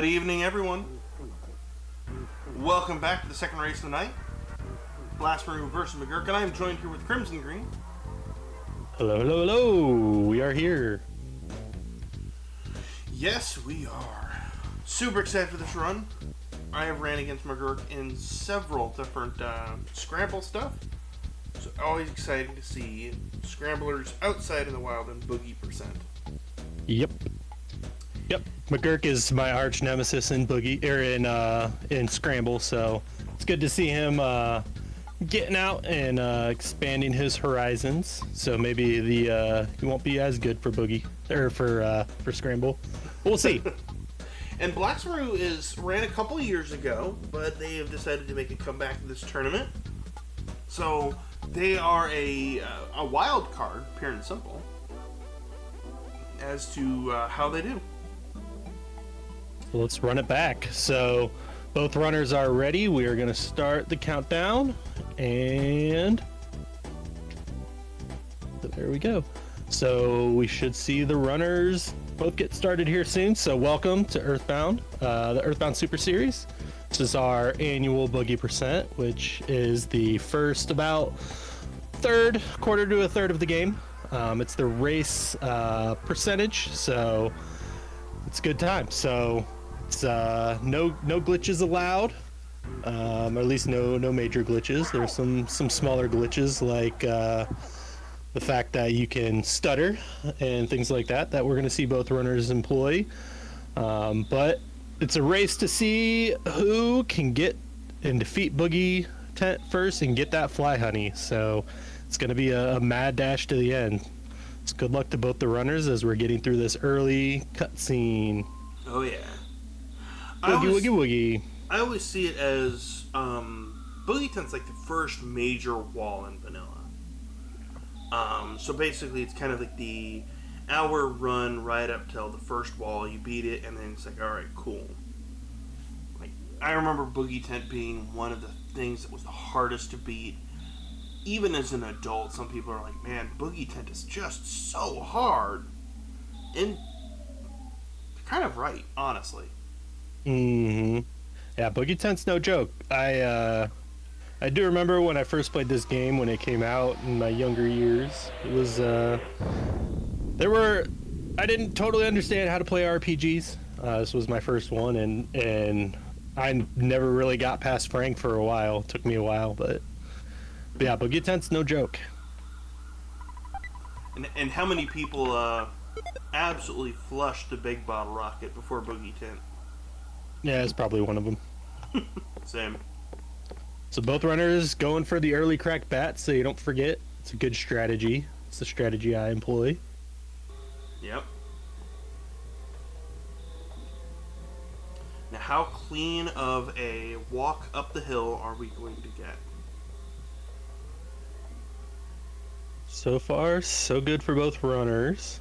Good evening, everyone. Welcome back to the second race of the night. blrasmu versus mcGURK, and I am joined here with Crimson Green. Hello, hello, hello. We are here. Yes, we are. Super excited for this run. I have ran against mcGURK in several different scramble stuff. So always exciting to see scramblers outside of the wild and Boogey percent. Yep. mcGURK is my arch nemesis in Boogey in Scramble, so it's good to see him getting out and expanding his horizons. So maybe he won't be as good for Boogey or for Scramble. We'll see. And blrasmu ran a couple years ago, but they have decided to make a comeback to this tournament. So they are a wild card, pure and simple, as to how they do. Let's run it back. So both runners are ready. We are going to start the countdown, and there we go. So we should see the runners both get started here soon. So welcome to Earthbound, the Earthbound Super Series. This is our annual Boogey percent, which is the first about quarter to a third of the game. It's the race percentage, so it's a good time. So it's no glitches allowed, or at least no major glitches. There's some smaller glitches like the fact that you can stutter and things like that we're going to see both runners employ. But it's a race to see who can get and defeat Boogey Tent first and get that fly honey. So it's going to be a mad dash to the end. So good luck to both the runners as we're getting through this early cutscene. Oh yeah. Woogie. I always see it as Boogey Tent's like the first major wall in vanilla. So basically it's kind of like the hour run right up till the first wall, you beat it, and then it's like, alright, cool. Like, I remember Boogey Tent being one of the things that was the hardest to beat. Even as an adult, some people are like, man, Boogey Tent is just so hard. And they're kind of right, honestly. Mm-hmm. Yeah, Boogey Tent's no joke. I do remember when I first played this game when it came out in my younger years. It was I didn't totally understand how to play RPGs. This was my first one, and I never really got past Frank for a while. It took me a while, but yeah, Boogey Tent's no joke. And how many people absolutely flushed the Big Bottle Rocket before Boogey Tent? Yeah, it's probably one of them. Same. So both runners going for the early crack bat, so you don't forget. It's a good strategy. It's the strategy I employ. Yep. Now, how clean of a walk up the hill are we going to get? So far, so good for both runners.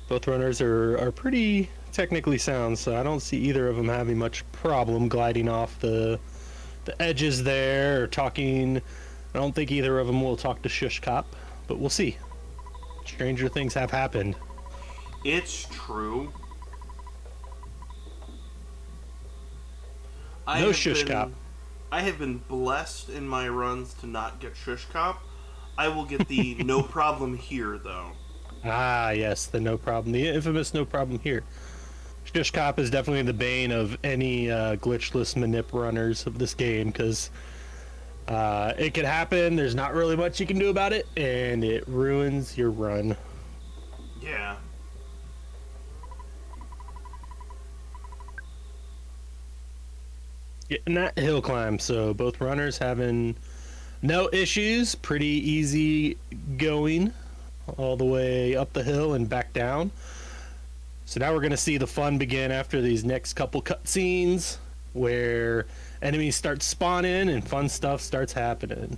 Both runners are pretty technically sound, so I don't see either of them having much problem gliding off the edges there or talking. I don't think either of them will talk to Shush Cop, but we'll see. Stranger things have happened. It's true. No Shush Cop. I have been blessed in my runs to not get Shush Cop. I will get the no problem here, though. Ah, yes, the no problem. The infamous no problem here. Shush Cop is definitely the bane of any glitchless manip runners of this game, because it could happen, there's not really much you can do about it, and it ruins your run. Yeah. Getting that hill climb, so both runners having no issues, pretty easy going all the way up the hill and back down. So now we're going to see the fun begin after these next couple cutscenes where enemies start spawning and fun stuff starts happening.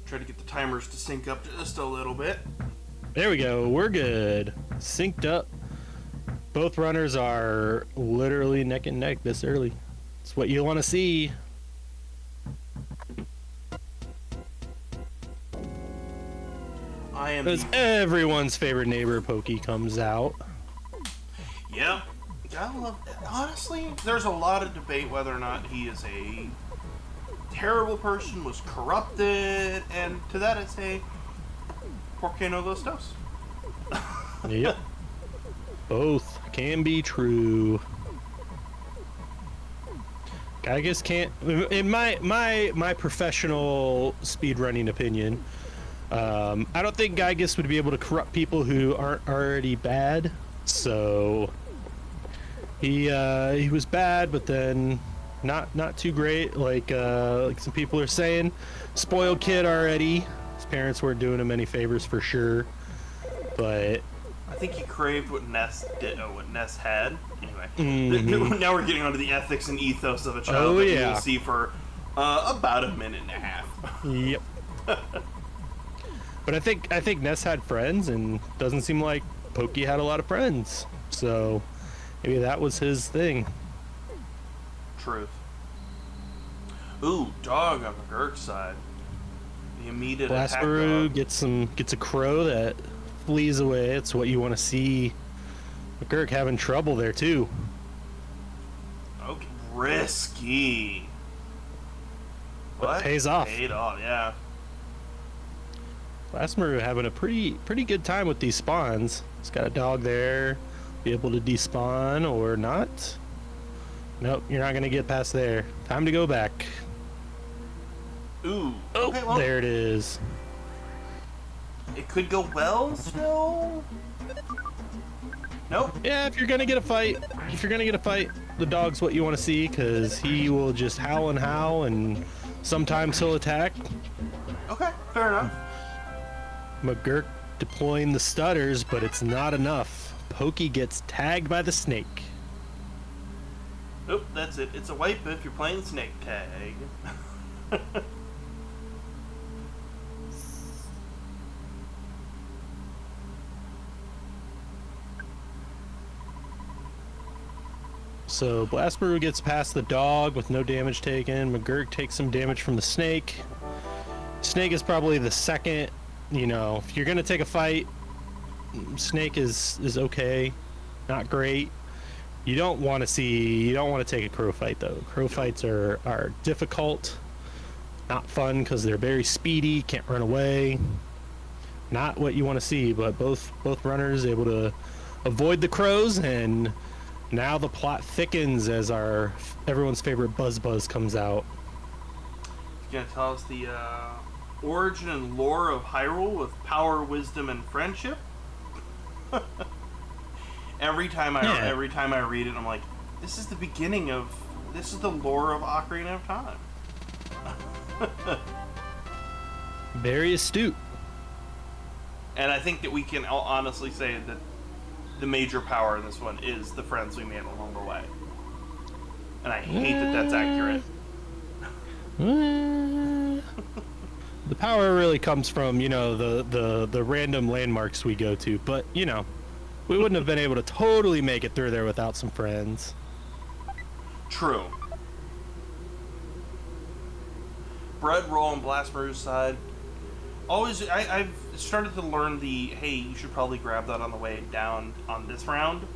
Try to get the timers to sync up just a little bit. There we go. We're good. Synced up. Both runners are literally neck and neck this early. It's what you want to see. I am As everyone's favorite neighbor Pokey comes out. Yeah. I love it. Honestly, there's a lot of debate whether or not he is a terrible person, was corrupted, and to that I say, ¿por qué no los dos? Yep. Both can be true. I guess can't. In my professional speedrunning opinion, I don't think Gygus would be able to corrupt people who aren't already bad. So he was bad, but then not too great. Like some people are saying, spoiled kid already. His parents weren't doing him any favors for sure. But I think he craved what Ness did. Oh, what Ness had. Anyway, now we're getting onto the ethics and ethos of a child that you will see for about a minute and a half. Yep. But I think Ness had friends, and doesn't seem like Pokey had a lot of friends. So maybe that was his thing. Truth. Ooh, dog on the Gurk side. The immediate attack Blasparoo dog. gets a crow that flees away. It's what you want to see. McGurk having trouble there too. Okay, risky. But pays off. Paid off, yeah. Blasparoo having a pretty good time with these spawns. He's got a dog there, be able to despawn or not. Nope, you're not gonna get past there. Time to go back. Ooh. Oh, okay, well, there it is. it could go well still. Nope. Yeah, if you're gonna get a fight, the dog's what you want to see, because he will just howl and howl, and sometimes he'll attack. Okay, fair enough. McGurk deploying the stutters, but it's not enough. Pokey gets tagged by the snake. Oop, that's it. It's a wipe if you're playing snake tag. So Blasparoo gets past the dog with no damage taken. McGurk takes some damage from the snake. Snake is probably the second. You know, if you're gonna take a fight, Snake is okay, not great. You don't want to take a crow fight though. Crow fights are difficult, not fun because they're very speedy, can't run away. Not what you want to see, but both runners able to avoid the crows, and now the plot thickens as everyone's favorite Buzz comes out. You're gonna tell us the origin and lore of Hyrule with power, wisdom, and friendship. Every time I read it, I'm like, this is the lore of Ocarina of Time. Very astute. And I think that we can honestly say that the major power in this one is the friends we made along the way. And I hate that that's accurate. The power really comes from, the random landmarks we go to, but, we wouldn't have been able to totally make it through there without some friends. True. Bread roll on Blasparoo's side. I've started to learn hey, you should probably grab that on the way down on this round.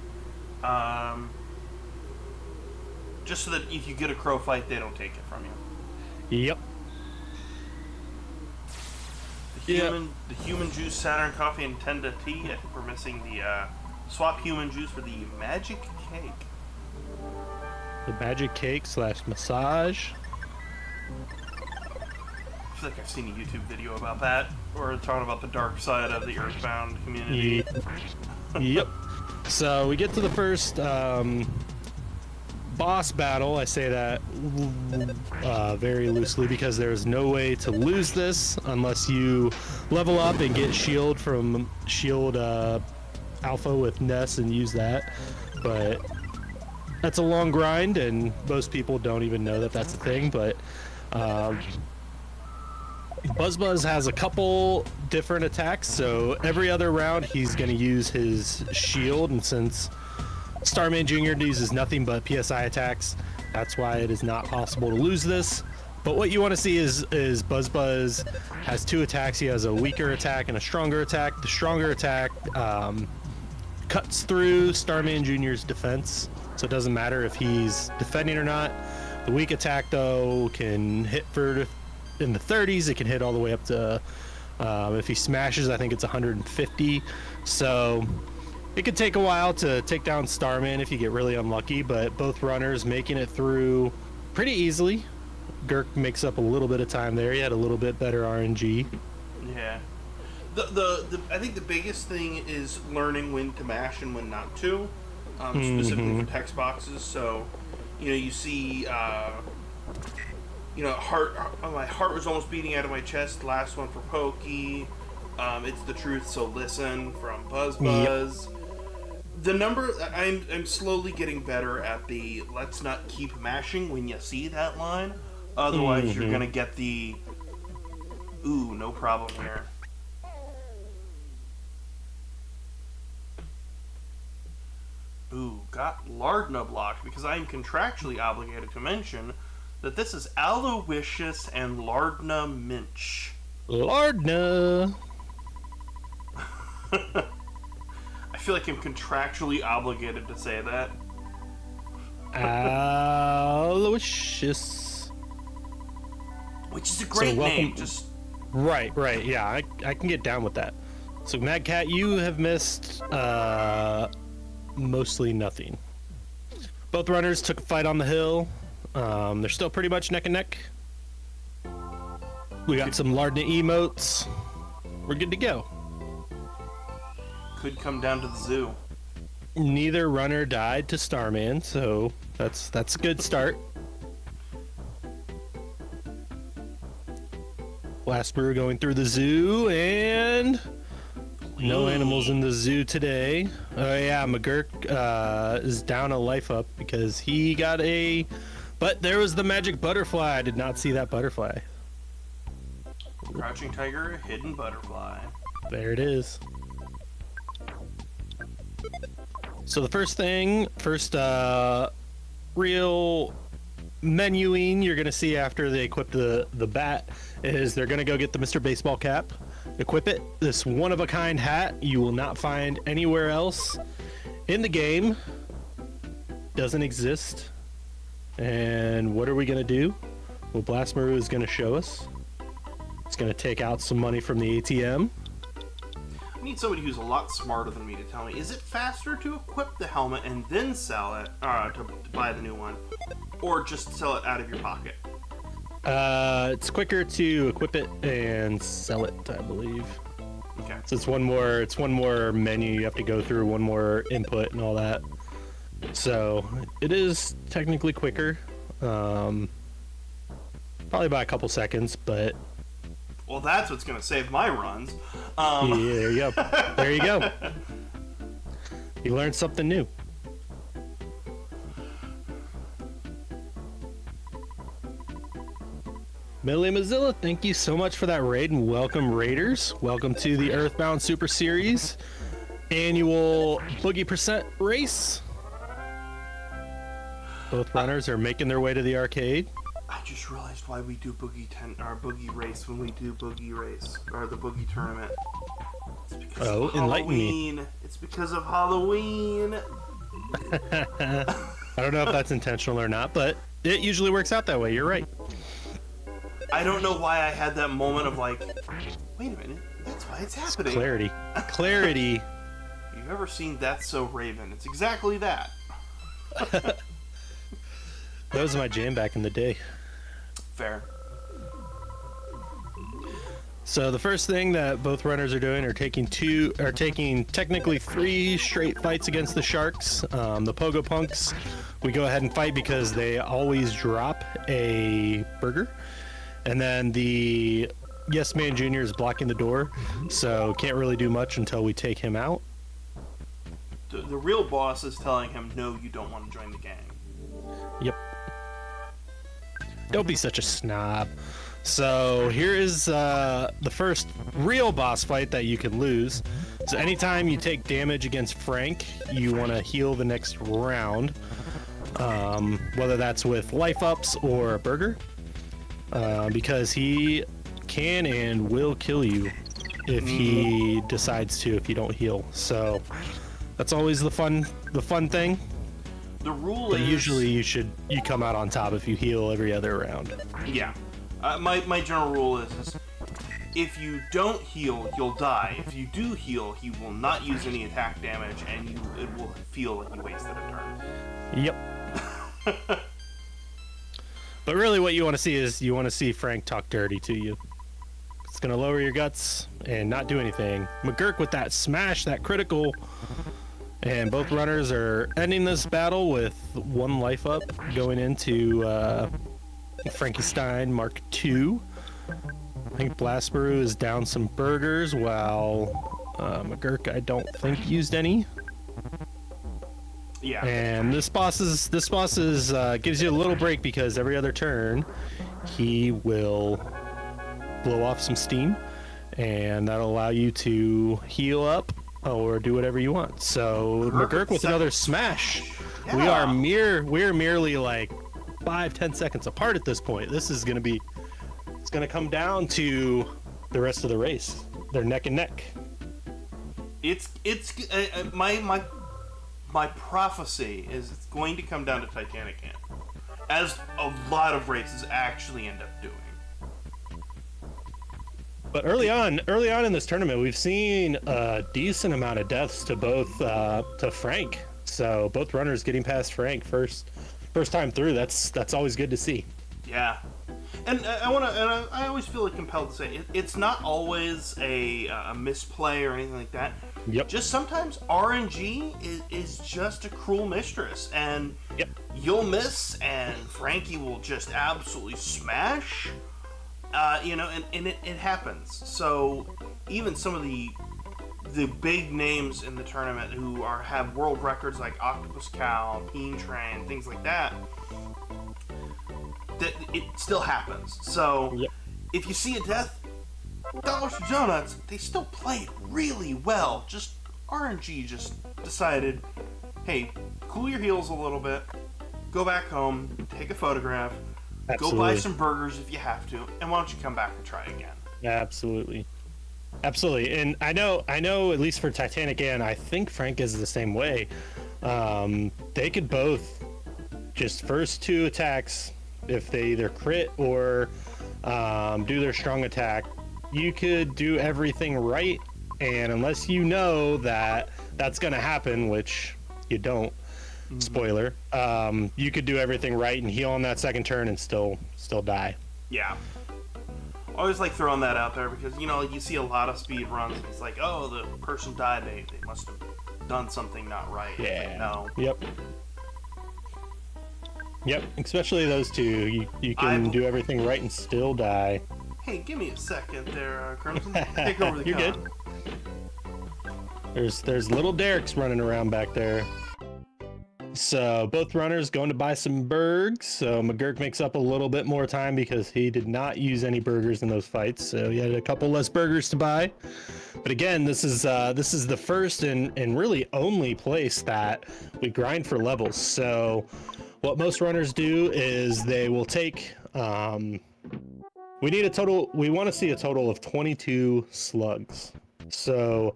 Just so that if you get a crow fight, they don't take it from you. Yep. The human juice, Saturn coffee, and Tenda tea. I think we're missing the swap human juice for the magic cake. The magic cake / massage. I feel like I've seen a YouTube video about that, or talking about the dark side of the Earthbound community. Yep. So we get to the first boss battle. I say that very loosely because there's no way to lose this unless you level up and get shield alpha with Ness and use that. But that's a long grind, and most people don't even know that that's a thing. But Buzz has a couple different attacks, so every other round he's going to use his shield, and since Starman Jr. uses nothing but PSI attacks, that's why it is not possible to lose this. But what you want to see is Buzz has two attacks. He has a weaker attack and a stronger attack. The stronger attack cuts through Starman Jr.'s defense, so it doesn't matter if he's defending or not. The weak attack, though, can hit for in the 30s. It can hit all the way up to, if he smashes, I think it's 150. So it could take a while to take down Starman if you get really unlucky, but both runners making it through pretty easily. GURK makes up a little bit of time there. He had a little bit better RNG. Yeah. I think the biggest thing is learning when to mash and when not to, specifically for text boxes. So, you see, my heart was almost beating out of my chest. Last one for Pokey. It's the truth, so listen from Buzz. Yep. The number, I'm slowly getting better at the let's not keep mashing when you see that line. Otherwise, you're gonna get the ooh, no problem here. Ooh, got Lardna blocked because I am contractually obligated to mention that this is Aloysius and Lardna Minch. Lardna! I feel like I'm contractually obligated to say that. Aloysius. Which is a great name. Just Right, yeah, I can get down with that. So, Mad Cat, you have missed mostly nothing. Both runners took a fight on the hill. They're still pretty much neck and neck. We got some Lardna emotes. We're good to go. Could come down to the zoo. Neither runner died to Starman, so that's a good start. Blastbrew going through the zoo, and no animals in the zoo today. Oh yeah, mcGURK is down a life up because he got a... But there was the magic butterfly. I did not see that butterfly. Crouching tiger, hidden butterfly. There it is. So the first real menuing you're going to see after they equip the bat is they're going to go get the Mr. Baseball cap, equip it. This one-of-a-kind hat you will not find anywhere else in the game. Doesn't exist. And what are we going to do? Well, Blastmaru is going to show us. It's going to take out some money from the ATM. I need somebody who's a lot smarter than me to tell me, is it faster to equip the helmet and then sell it, to buy the new one, or just sell it out of your pocket? It's quicker to equip it and sell it, I believe. Okay. So it's one more menu you have to go through, one more input and all that. So it is technically quicker, probably by a couple seconds, but... Well, that's what's going to save my runs. Yeah, there you go. There you go. You learned something new. Millie Mozilla, thank you so much for that raid, and welcome Raiders. Welcome to the Earthbound Super Series annual Boogey % race. Both runners are making their way to the arcade. I just realized why we do Boogey race when we do Boogey race, or the Boogey tournament. It's because of enlighten Halloween. me. It's because of Halloween. I don't know if that's intentional or not, but it usually works out that way. You're right. I don't know why I had that moment of like, wait a minute, that's why it's happening. Clarity. Clarity. You've ever seen That's So Raven? It's exactly that. That was my jam back in the day. Fair. So the first thing that both runners are doing are taking technically 3 straight fights against the Sharks. The Pogo Punks, we go ahead and fight because they always drop a burger. And then the Yes Man Jr. is blocking the door, so can't really do much until we take him out. The real boss is telling him, no, you don't want to join the gang. Yep. Don't be such a snob. So here is the first real boss fight that you can lose. So anytime you take damage against Frank, you want to heal the next round. Whether that's with life ups or a burger. Because he can and will kill you if he decides to, if you don't heal. So That's always the fun thing. The rule But is usually you come out on top if you heal every other round. yeah. My general rule is if you don't heal, you'll die. If you do heal, he will not use any attack damage, and it will feel like you wasted a turn. Yep. But really what you want to see is you want to see Frank talk dirty to you. It's going to lower your guts and not do anything. McGURK with that smash, that critical, and both runners are ending this battle with 1 life up going into Frankenstein Mark II. I think blrasmu is down some burgers while McGURK I don't think used any. Yeah. And this boss gives you a little break because every other turn he will blow off some steam, and that'll allow you to heal up or do whatever you want. So McGURK with another smash. Yeah. We're merely like 5-10 seconds apart at this point. This is gonna be it's gonna come down to the rest of the race. They're neck and neck. It's my prophecy is it's going to come down to Titanic Camp, as a lot of races actually end up doing. But early on in this tournament, we've seen a decent amount of deaths to both to Frank. So both runners getting past Frank first time through. That's always good to see. Yeah, and I always feel like compelled to say it's not always a misplay or anything like that. Yep. Just sometimes RNG is just a cruel mistress, and yep. You'll miss, and Frankie will just absolutely smash. And it happens. So even some of the big names in the tournament who have world records like Octopus Cow, Peen Train, things like that, it still happens. So yep. If you see a death, Dollars to Donuts, they still played really well. Just RNG just decided, hey, cool your heels a little bit, go back home, take a photograph, Absolutely. Go buy some burgers if you have to, and why don't you come back and try again? Absolutely. And I know at least for Titanic and I think Frank is the same way. They could both just first 2 attacks, if they either crit or do their strong attack, you could do everything right, and unless you know that that's going to happen, which you don't, spoiler, you could do everything right and heal on that second turn and still die. Yeah. I always like throwing that out there because, you see a lot of speed runs and it's like, oh, the person died, they must have done something not right. Yeah. Like, no. Yep, especially those two. You can do everything right and still die. Hey, give me a second there, Crimson. Take over the You're con. Good. There's little Derek's running around back there. So both runners going to buy some burgers. So McGURK makes up a little bit more time because he did not use any burgers in those fights. So he had a couple less burgers to buy. But again, this is the first and really only place that we grind for levels. So what most runners do is they will take we want to see a total of 22 slugs. So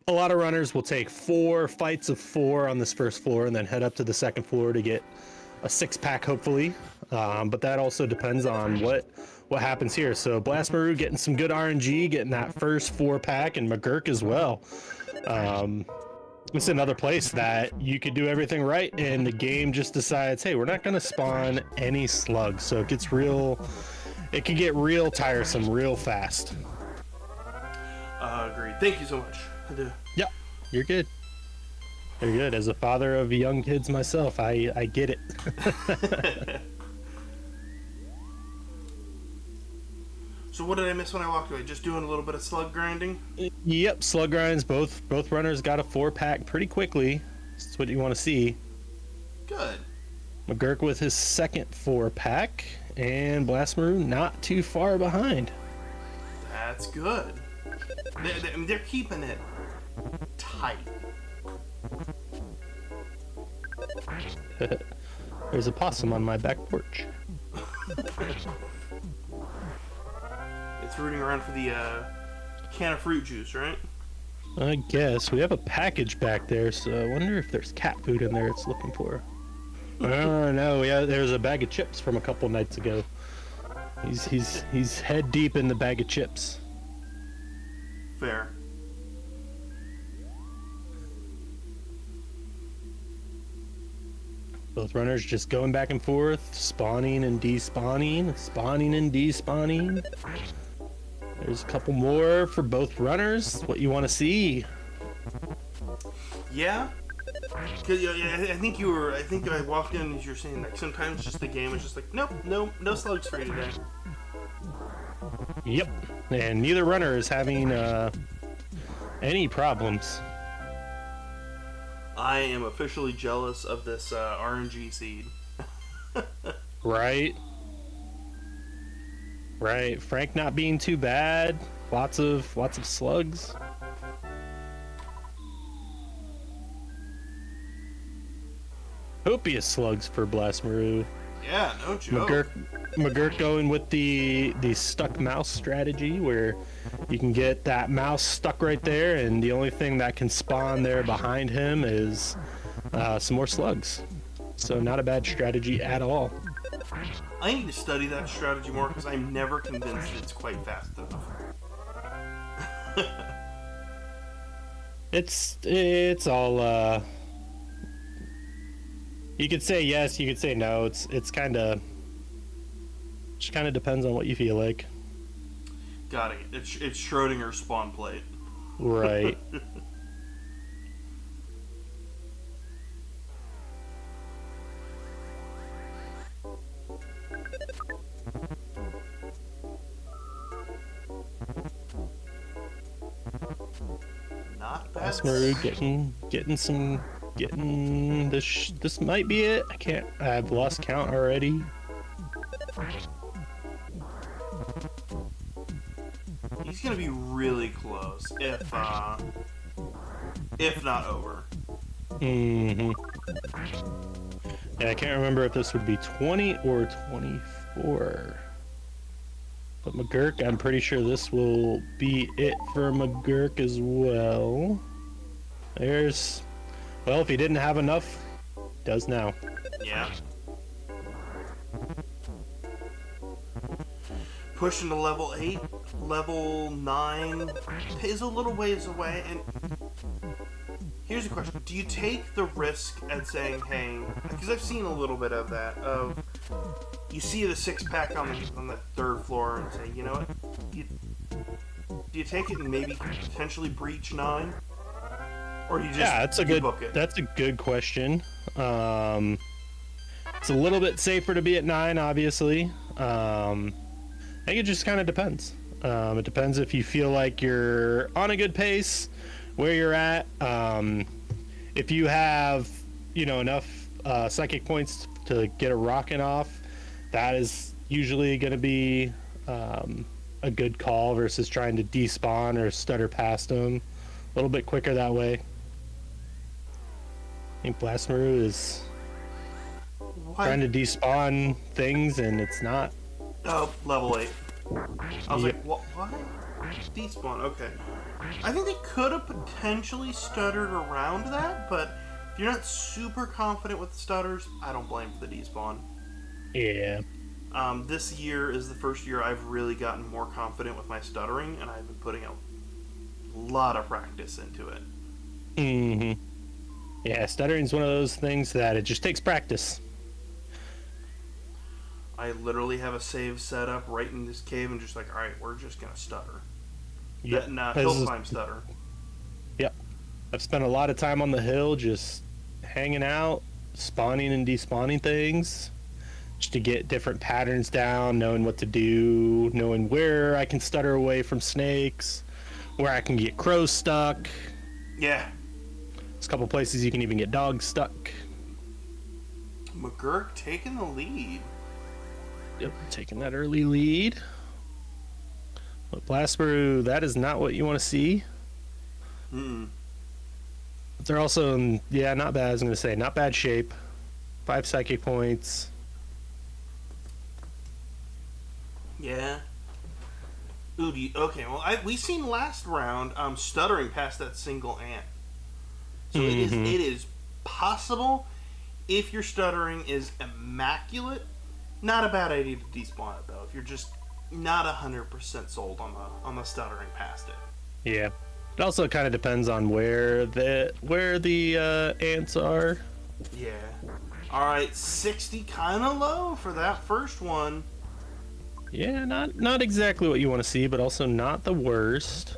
a lot of runners will take 4 fights of 4 on this first floor and then head up to the second floor to get a 6-pack hopefully. But that also depends on what happens here. So blrasmu getting some good RNG, getting that first 4-pack, and McGURK as well. It's another place that you could do everything right and the game just decides, hey, we're not going to spawn any slugs. So it can get real tiresome real fast. Agreed. Thank you so much. I do. Yeah, you're good. You're good. As a father of young kids myself, I get it. So what did I miss when I walked away? Just doing a little bit of slug grinding? Yep, slug grinds. Both runners got a 4-pack pretty quickly. That's what you want to see. Good. McGURK with his second 4-pack, and blrasmu not too far behind. That's good. They're keeping it tight. There's a possum on my back porch. It's rooting around for the can of fruit juice, right? I guess we have a package back there, so I wonder if there's cat food in there it's looking for. I don't know. Yeah, there's a bag of chips from a couple nights ago. He's head deep in the bag of chips. Fair. Both runners just going back and forth, spawning and despawning, spawning and despawning. There's a couple more for both runners. What you want to see? Yeah. Cause I think you were. I think I walked in as you're saying that sometimes just the game is just like, nope, no slugs for you today. Yep. And neither runner is having any problems. I am officially jealous of this RNG seed. Right. Right. Frank not being too bad. Lots of slugs. Copious slugs for blrasmu. Yeah, no joke. McGURK going with the stuck mouse strategy, where you can get that mouse stuck right there, and the only thing that can spawn there behind him is some more slugs. So not a bad strategy at all. I need to study that strategy more because I'm never convinced it's quite fast enough. It's all you could say yes, you could say no. It's just kind of depends on what you feel like. Got it. It's Schrodinger's spawn plate. Right. Not bad. blrasmu getting this might be it. I've lost count already. He's gonna be really close, if not over. Yeah, I can't remember if this would be 20 or 24. But McGURK, I'm pretty sure this will be it for McGURK as well. Well, if he didn't have enough, does now. Yeah. Pushing to level 8, level 9 is a little ways away, and here's a question. Do you take the risk at saying, hey, because I've seen a little bit of that, of you see the 6-pack on the 3rd floor and say, you know what, do you take it and maybe potentially breach 9? Or you just book it? That's a good question. It's a little bit safer to be at 9, obviously. I think it just kind of depends. It depends if you feel like you're on a good pace, where you're at. If you have, enough psychic points to get a rockin' off, that is usually going to be a good call versus trying to despawn or stutter past them. A little bit quicker that way. I think blrasmu is trying to despawn things, and it's not. Oh, level 8. I was like, what? Despawn, okay. I think they could have potentially stuttered around that, but if you're not super confident with the stutters, I don't blame for the despawn. Yeah. This year is the first year I've really gotten more confident with my stuttering, and I've been putting a lot of practice into it. Mm-hmm. Yeah, stuttering is one of those things that it just takes practice. I literally have a save set up right in this cave and just like, alright, we're just gonna stutter. Yep. Hill climb stutter. Yep. I've spent a lot of time on the hill just hanging out, spawning and despawning things, just to get different patterns down, knowing what to do, knowing where I can stutter away from snakes, where I can get crows stuck. Yeah. There's a couple places you can even get dogs stuck. McGURK taking the lead. Yep, taking that early lead. But blrasmu, that is not what you want to see. Mm-mm. But they're also not bad. I was going to say, not bad shape. 5 psychic points. Yeah. Ooh, okay. Well, we seen last round stuttering past that single ant. So it is possible if your stuttering is immaculate. Not a bad idea to despawn it though. If you're just not 100% sold on the stuttering past it. Yeah. It also kind of depends on where the ants are. Yeah. All right, 60 kind of low for that first one. Yeah, not exactly what you want to see, but also not the worst.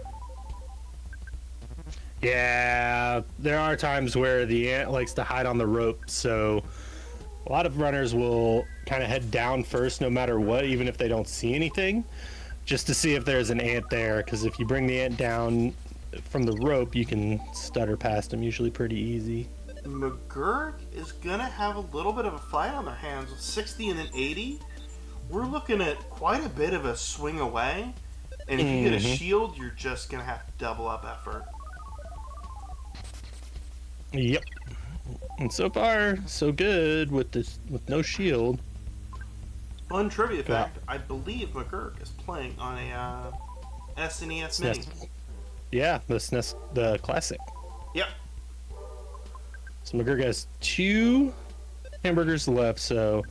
Yeah, there are times where the ant likes to hide on the rope, so a lot of runners will kind of head down first no matter what, even if they don't see anything, just to see if there's an ant there, because if you bring the ant down from the rope, you can stutter past them usually pretty easy. McGurk is going to have a little bit of a fight on their hands with 60 and then 80. We're looking at quite a bit of a swing away, and if you get a shield, you're just going to have to double up effort. Yep. And so far, so good with no shield. Fun trivia fact: I believe McGurk is playing on a SNES Mini. Yeah, the SNES, the classic. Yep. So McGurk has 2 hamburgers left, so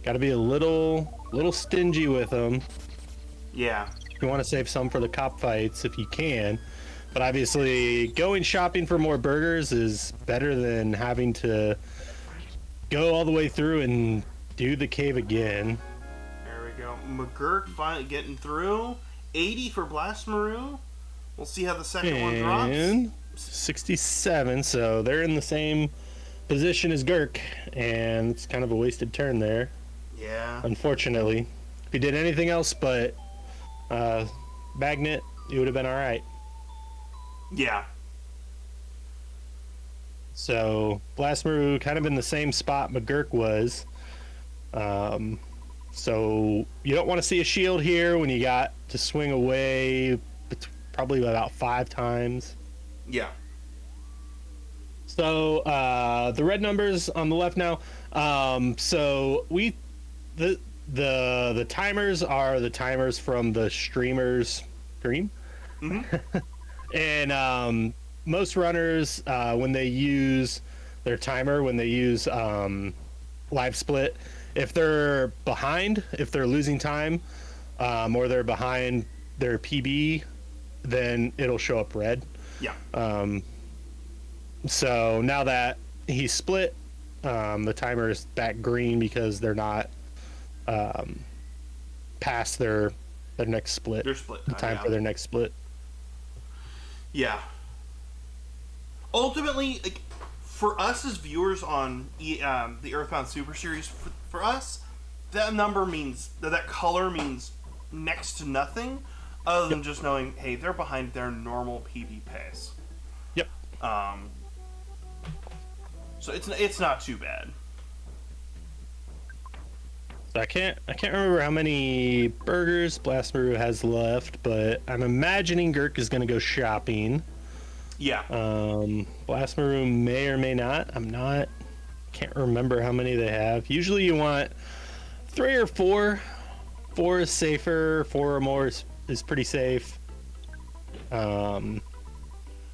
got to be a little stingy with them. Yeah. You want to save some for the cop fights if you can. But obviously, going shopping for more burgers is better than having to go all the way through and do the cave again. There we go. McGurk finally getting through. 80 for blrasmu. We'll see how the second one drops. 67, so they're in the same position as Gurk, and it's kind of a wasted turn there. Yeah. Unfortunately. If he did anything else but magnet, it would have been alright. Yeah. So blrasmu kind of in the same spot McGurk was. So you don't want to see a shield here when you got to swing away probably about 5 times. Yeah. So the red numbers on the left now. So the timers are the timers from the streamer's stream. Mm-hmm. And most runners, when they use their timer, when they use live split, if they're behind, if they're losing time, or they're behind their PB, then it'll show up red. Yeah. So now that he's split, the timer is back green because they're not past their next split. Their split time for their next split. Yeah. Ultimately, like, for us as viewers on the Earthbound Super Series, for us, that number means that color means next to nothing, other than just knowing, hey, they're behind their normal PB pace. Yep. So it's not too bad. So I can't remember how many burgers blrasmu has left, but I'm imagining Gurk is going to go shopping. Yeah. blrasmu may or may not. Can't remember how many they have. Usually you want 3 or 4. 4 is safer. 4 or more is pretty safe.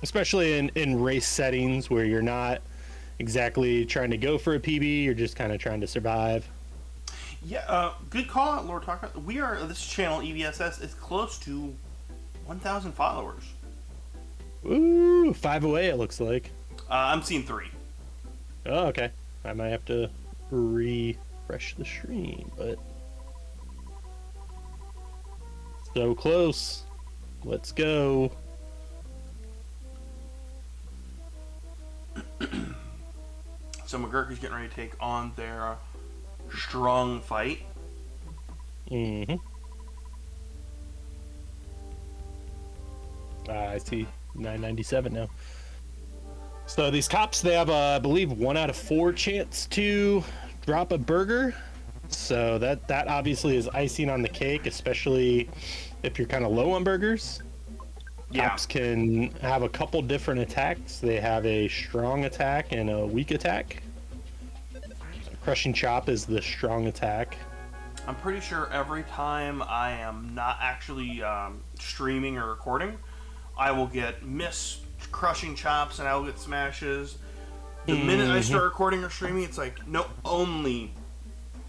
Especially in race settings where you're not exactly trying to go for a PB, you're just kind of trying to survive. Yeah, good call out, Lord Talker. This channel, EVSS, is close to 1,000 followers. Ooh, 5 away it looks like. I'm seeing 3. Oh, okay. I might have to refresh the stream, but so close. Let's go. So McGurk is getting ready to take on their strong fight. Mm-hmm. I see 997 now. So these cops, they have, I believe, 1 out of 4 chance to drop a burger. So that obviously is icing on the cake, especially if you're kind of low on burgers. Yeah. Cops can have a couple different attacks. They have a strong attack and a weak attack. Crushing chop is the strong attack. I'm pretty sure every time I am not actually streaming or recording, I will get miss crushing chops and I will get smashes. The minute I start recording or streaming, it's like, no, only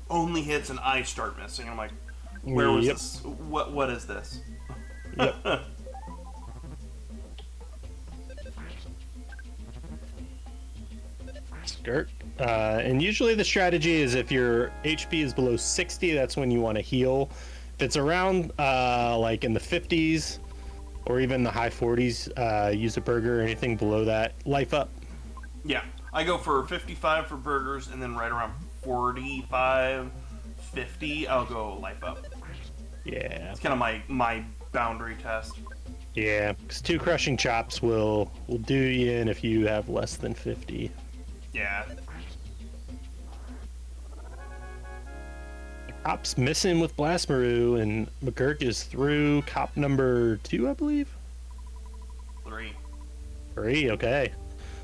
hits and I start missing. I'm like, where was this? What is this? Yep. Skirt. And usually the strategy is if your HP is below 60, that's when you want to heal. If it's around like in the 50s or even the high 40s, use a burger. Anything below that, life up. Yeah, I go for 55 for burgers, and then right around 45, 50, I'll go life up. Yeah. It's kind of my boundary test. Yeah, because 2 crushing chops will do you in if you have less than 50. Yeah. Cop's missing with blrasmu, and McGURK is through cop number 2, I believe. 3, okay.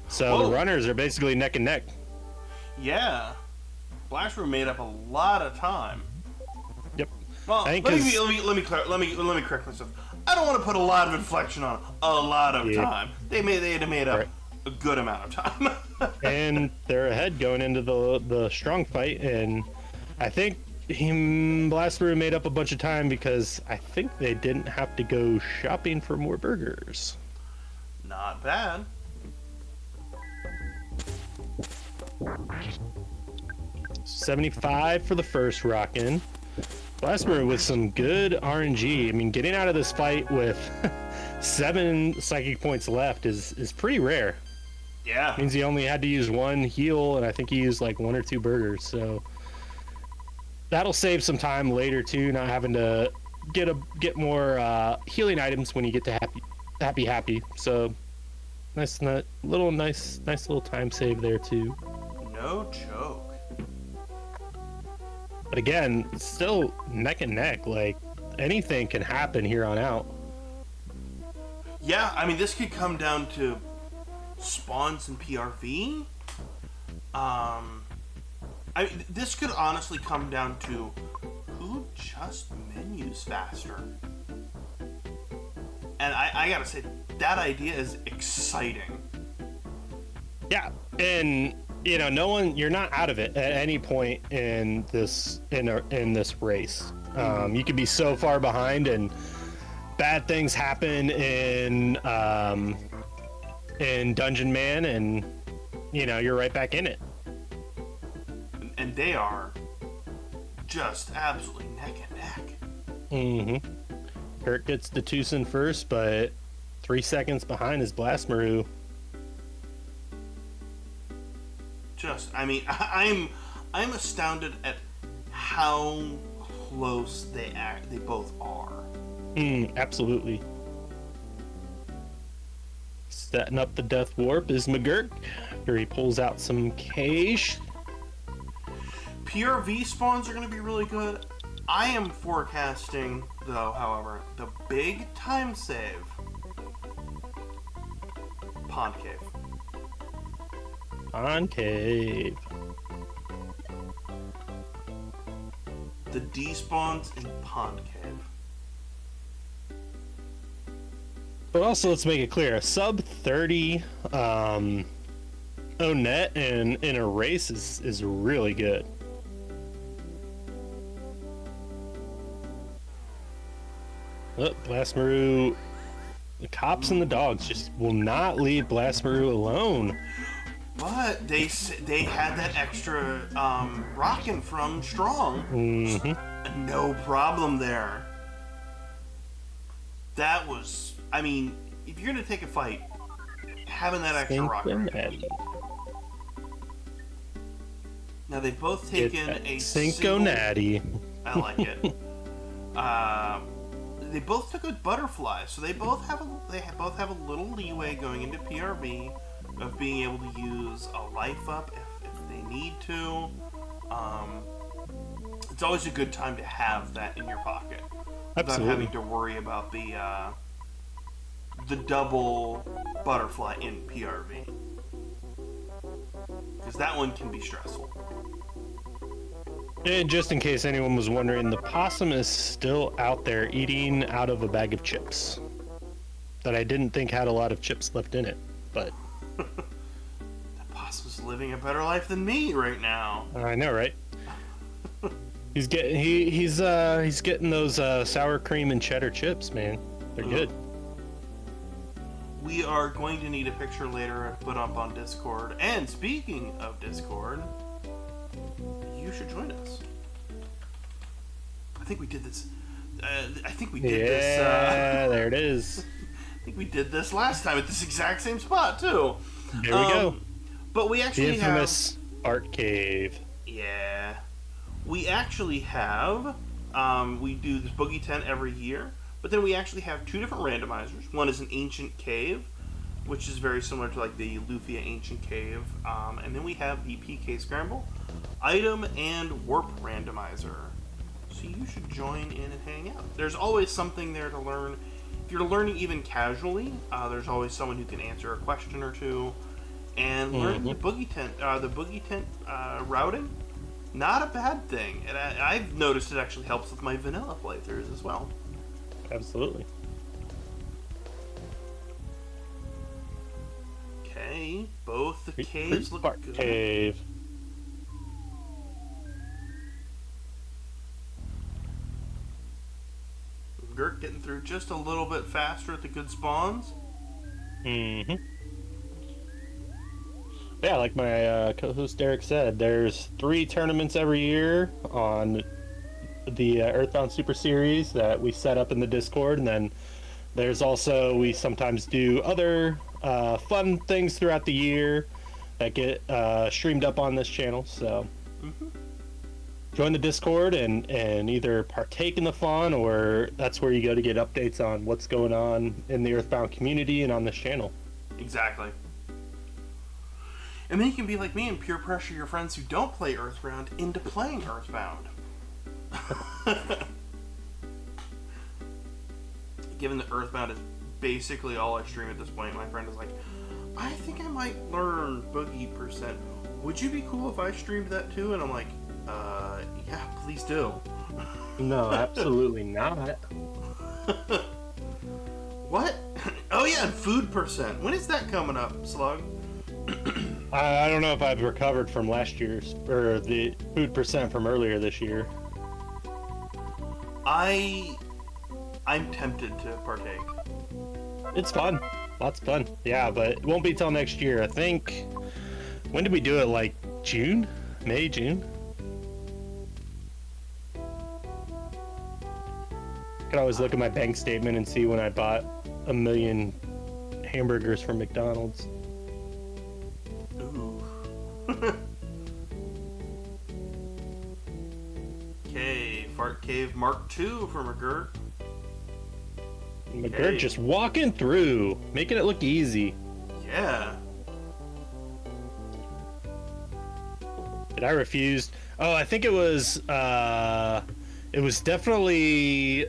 So Whoa. the runners are basically neck and neck. Yeah. blrasmu made up a lot of time. Yep. Well, I think let me correct myself. I don't want to put a lot of inflection on a lot of time. They had made up a good amount of time. And they're ahead going into the strong fight, and I think blrasmu made up a bunch of time because I think they didn't have to go shopping for more burgers. Not bad. $75 for the first rockin'. blrasmu with some good RNG. I mean, getting out of this fight with 7 psychic points left is pretty rare. Yeah. Means he only had to use 1 heal, and I think he used like 1 or 2 burgers. So that'll save some time later too, not having to get more healing items when you get to happy. So nice little time save there too. No joke. But again, still neck and neck. Like anything can happen here on out. Yeah, I mean, this could come down to spawns and PRV. This could honestly come down to who just menus faster. And I gotta say, that idea is exciting. Yeah, and you're not out of it at any point in this race. You could be so far behind, and bad things happen in Dungeon Man, and you're right back in it. And they are just absolutely neck and neck. Mm-hmm. Kurt gets the Tucson first, but 3 seconds behind is blrasmu. I'm astounded at how close they both are. Absolutely. Setting up the death warp is McGURK. Here he pulls out some cash. PRV spawns are going to be really good. I am forecasting, though, however, the big time save. Pond Cave. Concave. The despawns in Pond Cave. But also, let's make it clear: a sub 30 net in a race is really good. Oh, blrasmu. The cops and the dogs just will not leave blrasmu alone. But they had that extra rockin' from Strong. Mm-hmm. No problem there. That was, I mean, if you're gonna take a fight, having that extra rockin'. Now they've both taken a Cinco Natty. I like it. They both took a butterfly, so they both have a little leeway going into PRV of being able to use a life up if they need to. It's always a good time to have that in your pocket without having to worry about the double butterfly in PRV, because that one can be stressful. And just in case anyone was wondering, the possum is still out there eating out of a bag of chips that I didn't think had a lot of chips left in it, but The possum's living a better life than me right now. I know, right? He's getting those sour cream and cheddar chips, man. They're good. We are going to need a picture later to put up on Discord. And speaking of Discord, you should join us. I think we did this. Yeah, there it is. I think we did this last time at this exact same spot too. There we go. But we actually The infamous art cave. Yeah. We actually have. We do this boogie tent every year, but then we actually have two different randomizers. One is an ancient cave, which is very similar to like the Lufia ancient cave, and then we have the PK scramble, item and warp randomizer. So you should join in and hang out. There's always something there to learn. If you're learning even casually, there's always someone who can answer a question or two, and learn the boogie tent routing. Not a bad thing, and I've noticed it actually helps with my vanilla playthroughs as well. Absolutely. Okay, both the caves look Park good. Cave. Gurk getting through just a little bit faster at the good spawns. Mm-hmm. Yeah, like my co-host Derek said, there's 3 tournaments every year on the Earthbound Super Series that we set up in the Discord, and then there's also, we sometimes do other fun things throughout the year that get streamed up on this channel, so join the Discord and either partake in the fun, or that's where you go to get updates on what's going on in the Earthbound community and on this channel. Exactly. And then you can be like me and peer pressure your friends who don't play Earthbound into playing Earthbound. Given that Earthbound is basically all I stream at this point, my friend is like, I think I might learn Boogey %. Would you be cool if I streamed that too? And I'm like, yeah, please do. No, absolutely not. What? Oh yeah, and food %. When is that coming up, Slug? I don't know if I've recovered from last year's, or the food % from earlier this year. I'm tempted to partake. It's fun. Lots of fun. Yeah, but it won't be till next year. I think, when did we do it? Like June? May, June? I could always look at my bank statement and see when I bought 1 million hamburgers from McDonald's. Ooh. Okay, Fart Cave Mark II for McGurk. McGurk just walking through, making it look easy. Yeah. And I refused. Oh, I think it was definitely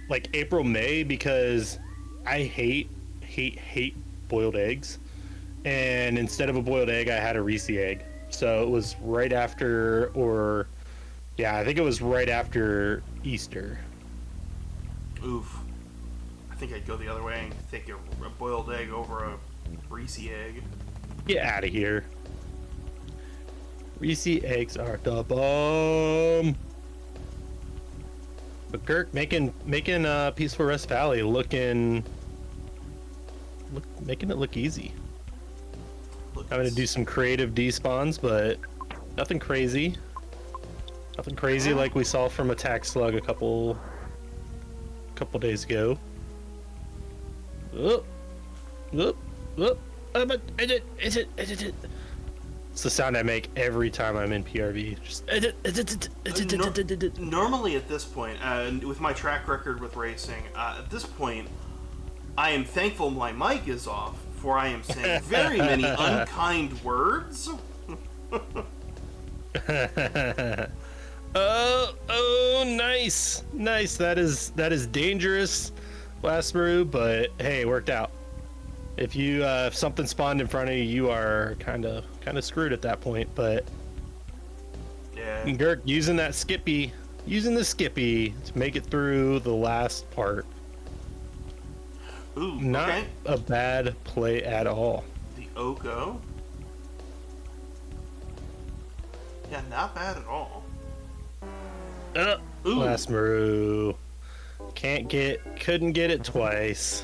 like April, May, because I hate boiled eggs. And instead of a boiled egg, I had a Reese egg. So it was right after, or yeah, I think it was right after Easter. Oof. I think I'd go the other way and take a boiled egg over a Reese egg. Get out of here. Reese eggs are the bomb. But Kirk making Peaceful Rest Valley making it look easy. I'm gonna do some creative despawns, but nothing crazy. Nothing crazy like we saw from Attack Slug a couple days ago. It's the sound I make every time I'm in PRV. Just Normally at this point, with my track record with racing, at this point, I am thankful my mic is off, for I am saying very many unkind words. Oh, nice. That is dangerous, blrasmu, but hey, it worked out. If something spawned in front of you, you are kind of screwed at that point. But yeah, Okay. Gurk using that skippy, using the skippy to make it through the last part. Ooh, Not okay. a bad play at all. The Oko. Yeah, not bad at all. Ooh. Blrasmu. Couldn't get it twice.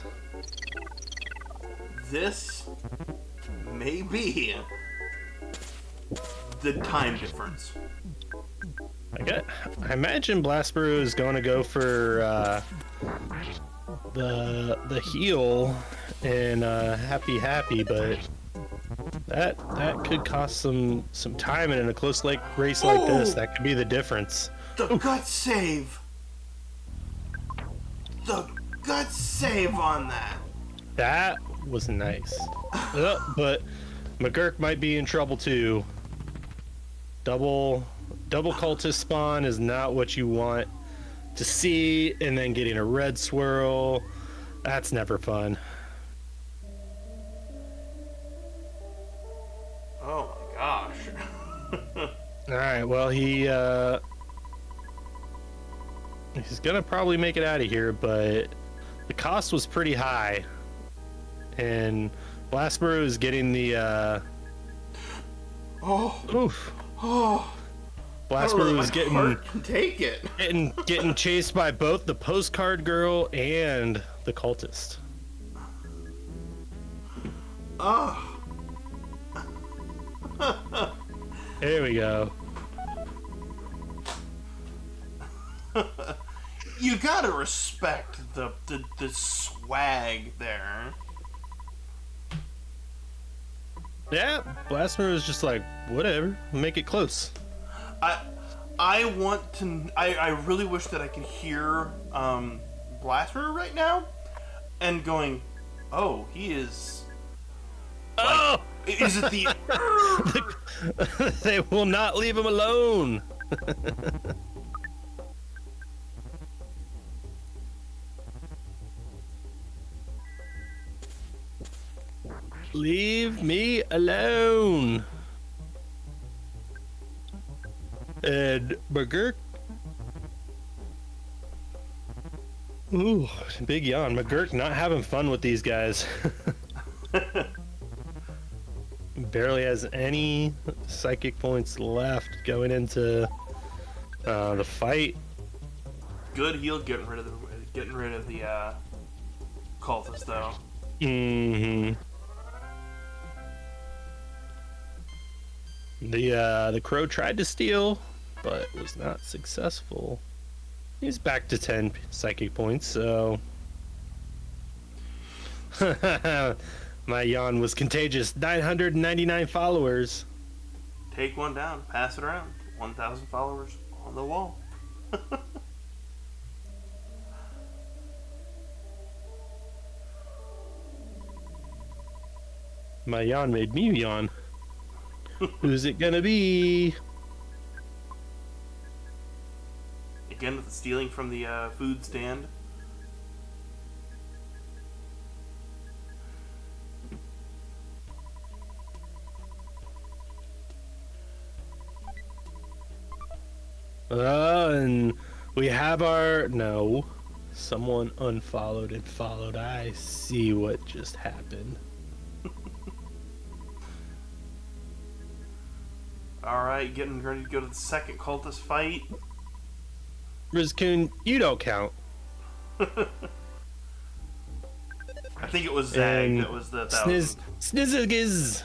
This may be the time difference. I imagine Blrasmu is going to go for the heal and happy, but that could cost some time, and in a close race like this, that could be the difference. The gut save. The gut save on that. That was nice. But McGURK might be in trouble too. Double cultist spawn is not what you want to see, and then getting a red swirl, that's never fun. Oh my gosh. All right, well he's gonna probably make it out of here, but the cost was pretty high, and Blrasmu is getting the oof. Blrasmu was take it. getting chased by both the postcard girl and the cultist. Oh. There we go. You gotta respect the swag there. Yeah, Blrasmu was just like, whatever, make it close. I want to. I really wish that I could hear Blrasmu right now, and going, oh, he is. Like, Oh, is it the? they will not leave him alone. Leave me alone. And McGURK. Ooh, big yawn. McGURK not having fun with these guys. Barely has any psychic points left going into the fight. Good heal getting rid of the cultist though. Mm-hmm. The crow tried to steal, but was not successful. He's back to 10 psychic points, so my yawn was contagious. 999 followers. Take one down, pass it around. 1,000 followers on the wall. My yawn made me yawn. Who's it gonna be? Again with the stealing from the food stand. And we have our... No. Someone unfollowed and followed. I see what just happened. Alright, getting ready to go to the second cultist fight. Rizkun, you don't count. I think it was Zag that was the 1,000. Snizzigiz.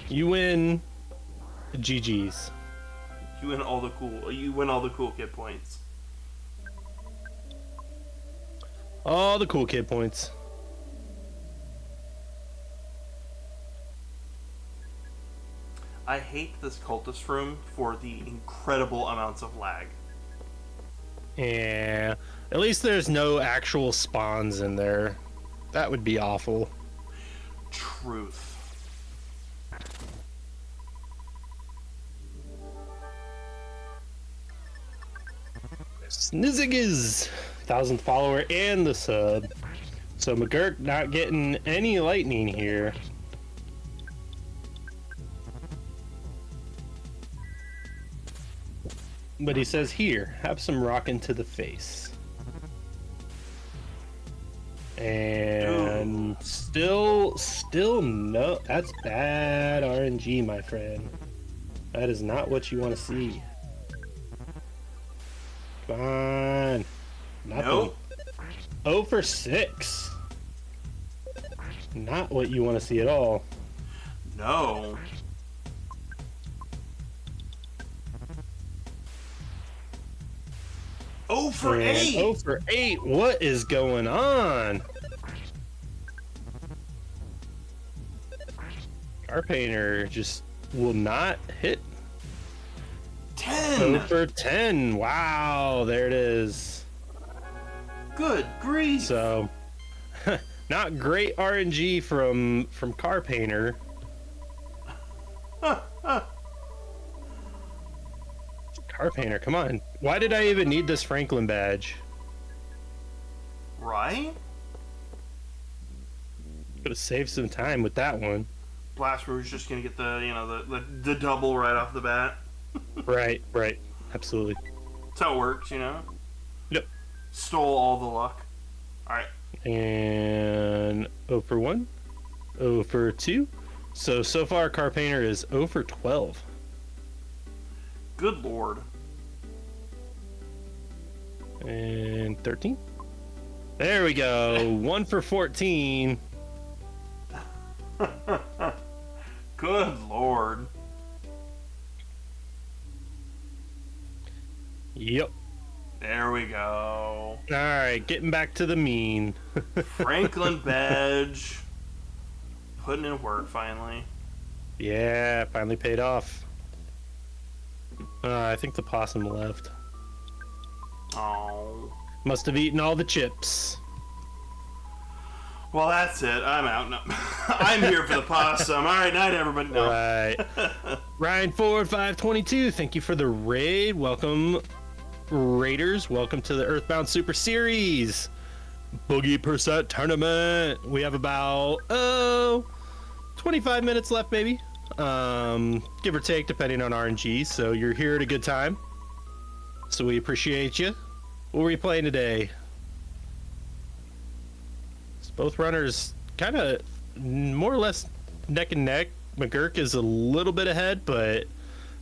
You win. GG's. You win all the cool kid points. All the cool kid points. I hate this cultist room for the incredible amounts of lag. Yeah. At least there's no actual spawns in there. That would be awful. Truth. Snizzigiz, 1,000th follower and the sub. So McGURK not getting any lightning here. But he says here, have some rockin' to the face. And still no. That's bad RNG, my friend. That is not what you want to see. Come on. Nothing. Nope. 0 for 6. Not what you want to see at all. No. Oh for 8. 0 for 8. What is going on? Our painter just will not hit. 10. 0 for 10. Wow, there it is. Good grief. So, not great RNG from Car Painter. Car Painter, come on. Why did I even need this Franklin badge? Right? Could have saved some time with that one. blrasmu's just gonna get the double right off the bat. Right, absolutely. That's how it works, you know. Yep. Stole all the luck. All right. And 0 for 1, 0 for 2. So far, Car Painter is 0 for 12. Good lord. And 13. There we go. 1 for 14. Good lord. Yep. There we go. All right, getting back to the mean. Franklin badge. Putting in work finally. Yeah, finally paid off. I think the possum left. Oh. Must have eaten all the chips. Well, that's it. I'm out. No. I'm here for the possum. All right, night, everybody. No. Right. Ryan Ford 522, thank you for the raid. Welcome, Raiders. Welcome to the Earthbound Super Series. Boogey percent tournament. We have about 25 minutes left, maybe. Give or take, depending on RNG. So you're here at a good time. So we appreciate you. What were you playing today? Both runners kind of more or less neck and neck. McGURK is a little bit ahead, but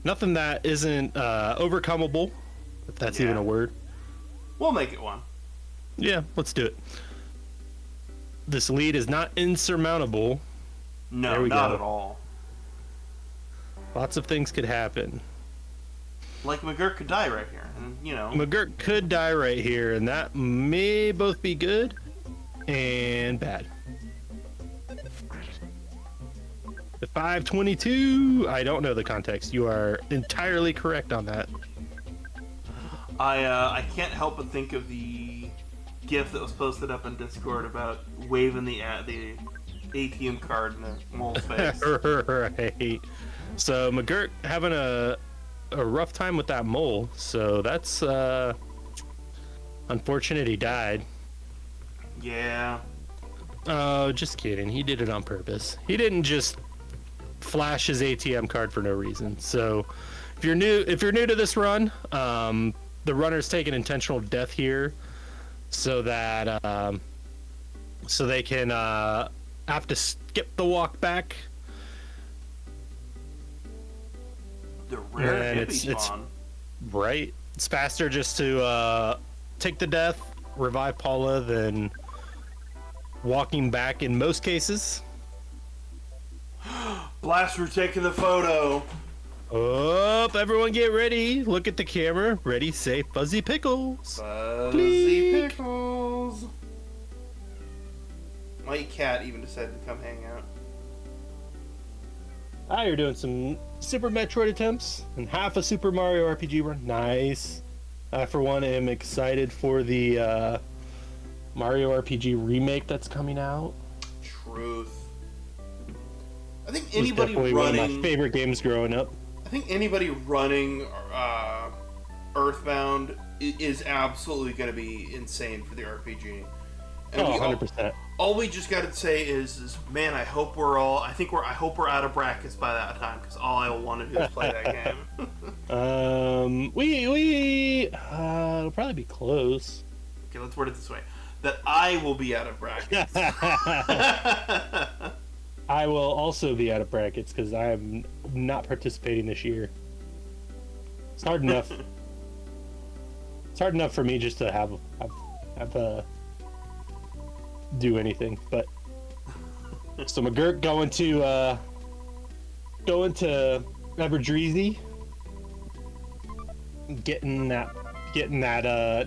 nothing that isn't overcomable, if that's even a word. We'll make it one. Yeah, let's do it. This lead is not insurmountable. No, not at all. Lots of things could happen. Like McGURK could die right here, and you know. McGURK could die right here, and that may both be good and bad. The 522, I don't know the context. You are entirely correct on that. I can't help but think of the GIF that was posted up on Discord about waving the ATM card in the mole's face. Right. So McGURK having a rough time with that mole. So that's unfortunate. He died. Yeah. Oh, just kidding. He did it on purpose. He didn't just flash his ATM card for no reason. So if you're new to this run, the runners take an intentional death here so that so they can have to skip the walk back. The rare And hippie spawn. Right. It's faster just to take the death, revive Paula, than walking back in most cases. blrasmu taking the photo. Up, everyone get ready. Look at the camera. Ready, say Fuzzy Pickles. Fuzzy Pickles. My cat even decided to come hang out. Ah, you're doing some Super Metroid attempts and half a Super Mario RPG run. Nice. I, for one, am excited for the Mario RPG remake that's coming out. Truth. I think It was anybody definitely running. one of my favorite games growing up. I think anybody running Earthbound is absolutely going to be insane for the RPG. And Oh, we 100%. all we just got to say is, man, I hope we're all. I hope we're out of brackets by that time, because all I will want to do is play that game. It'll probably be close. Okay, let's word it this way: that I will be out of brackets. I will also be out of brackets because I am not participating this year. It's hard enough. It's hard enough for me just to have do anything, but so McGURK going to Everdreezy, getting that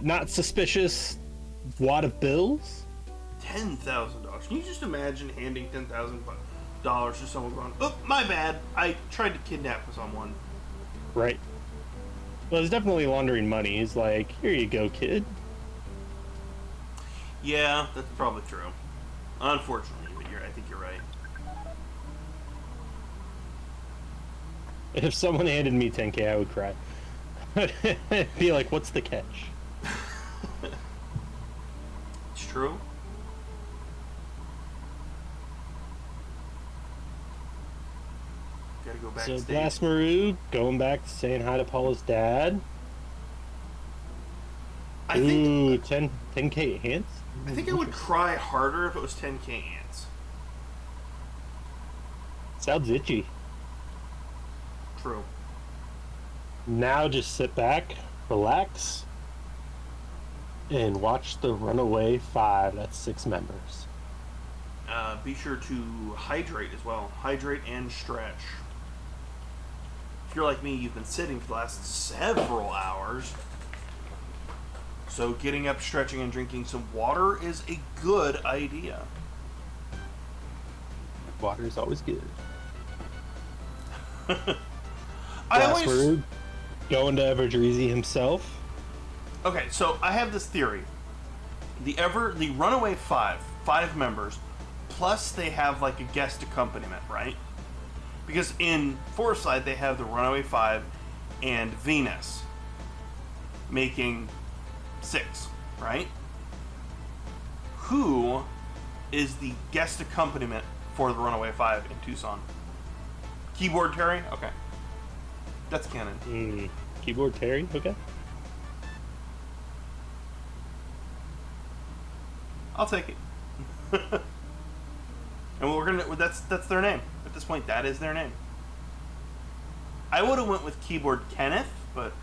not suspicious wad of bills. $10,000. Can you just imagine handing $10,000 to someone going, "Oh, my bad. I tried to kidnap someone." Right. Well, he's definitely laundering money. He's like, "Here you go, kid." Yeah, that's probably true. Unfortunately, but I think you're right. If someone handed me 10K, I would cry. Be like, "What's the catch?" It's true. Gotta go So backstage. blrasmu going back saying hi to Paula's dad. I think 10K ants? I think I would cry harder if it was 10K ants. Sounds itchy. True. Now just sit back, relax, and watch the Runaway 5. That's 6 members. Be sure to hydrate as well. Hydrate and stretch. If you're like me, you've been sitting for the last several hours. So getting up, stretching, and drinking some water is a good idea. Water is always good. I always... blrasmu going to Everdreezy himself. Okay, so I have this theory. The Runaway 5 members, plus they have like a guest accompaniment, right? Because in Foresight they have the Runaway 5 and Venus, making 6, right? Who is the guest accompaniment for the Runaway 5 in Tucson? Keyboard Terry? Okay. That's canon. Keyboard Terry? Okay. I'll take it. And we're gonna that's their name. At this point, that is their name. I would have went with Keyboard Kenneth, but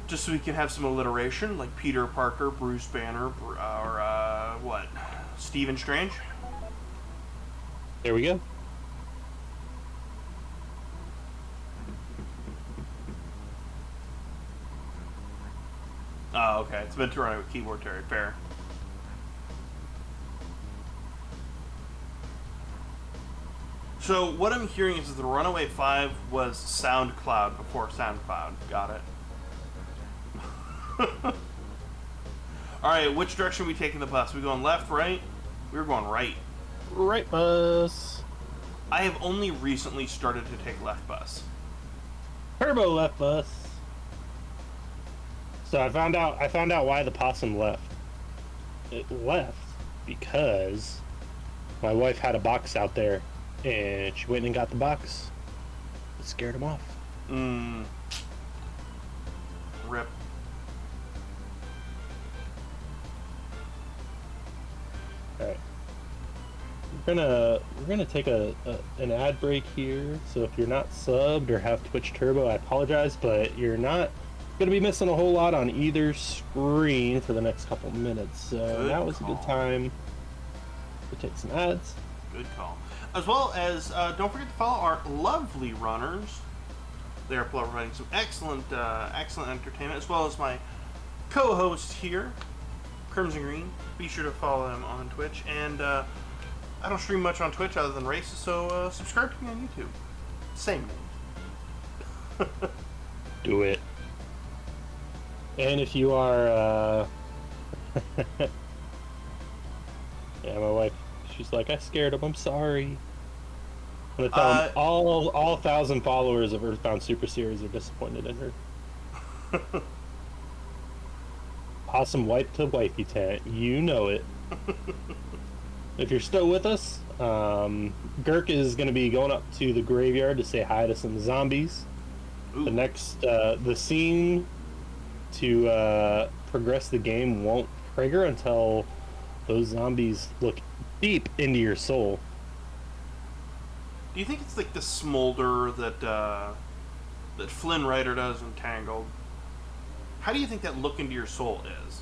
just so we can have some alliteration, like Peter Parker, Bruce Banner, or what? Stephen Strange? There we go. Oh, okay. It's meant to run with Keyboard Terry. Fair. So what I'm hearing is that the Runaway 5 was SoundCloud before SoundCloud. Got it. Alright, which direction are we taking the bus? We going left, right? We were going right. Right bus. I have only recently started to take left bus. Turbo left bus. So I found out why the possum left. It left because my wife had a box out there and she went and got the box. It scared him off. Rip. Alright. We're gonna take an ad break here. So if you're not subbed or have Twitch Turbo, I apologize, but you're not gonna be missing a whole lot on either screen for the next couple minutes. So now is a good time to take some ads. Good call. As well as, don't forget to follow our lovely runners. They are providing some excellent entertainment, as well as my co-host here, Crimson Green. Be sure to follow them on Twitch. And I don't stream much on Twitch other than races, so subscribe to me on YouTube. Same name. Do it. And if you are, yeah, my wife, she's like, I scared him, I'm sorry. I'm gonna tell him all 1,000 followers of Earthbound Super Series are disappointed in her. awesome wipe to wifey tent. You know it. If you're still with us, Gurk is going to be going up to the graveyard to say hi to some zombies. Ooh. The scene to progress the game won't trigger until those zombies look deep into your soul. Do you think it's like the smolder that Flynn Rider does in Tangled? How do you think that look into your soul is?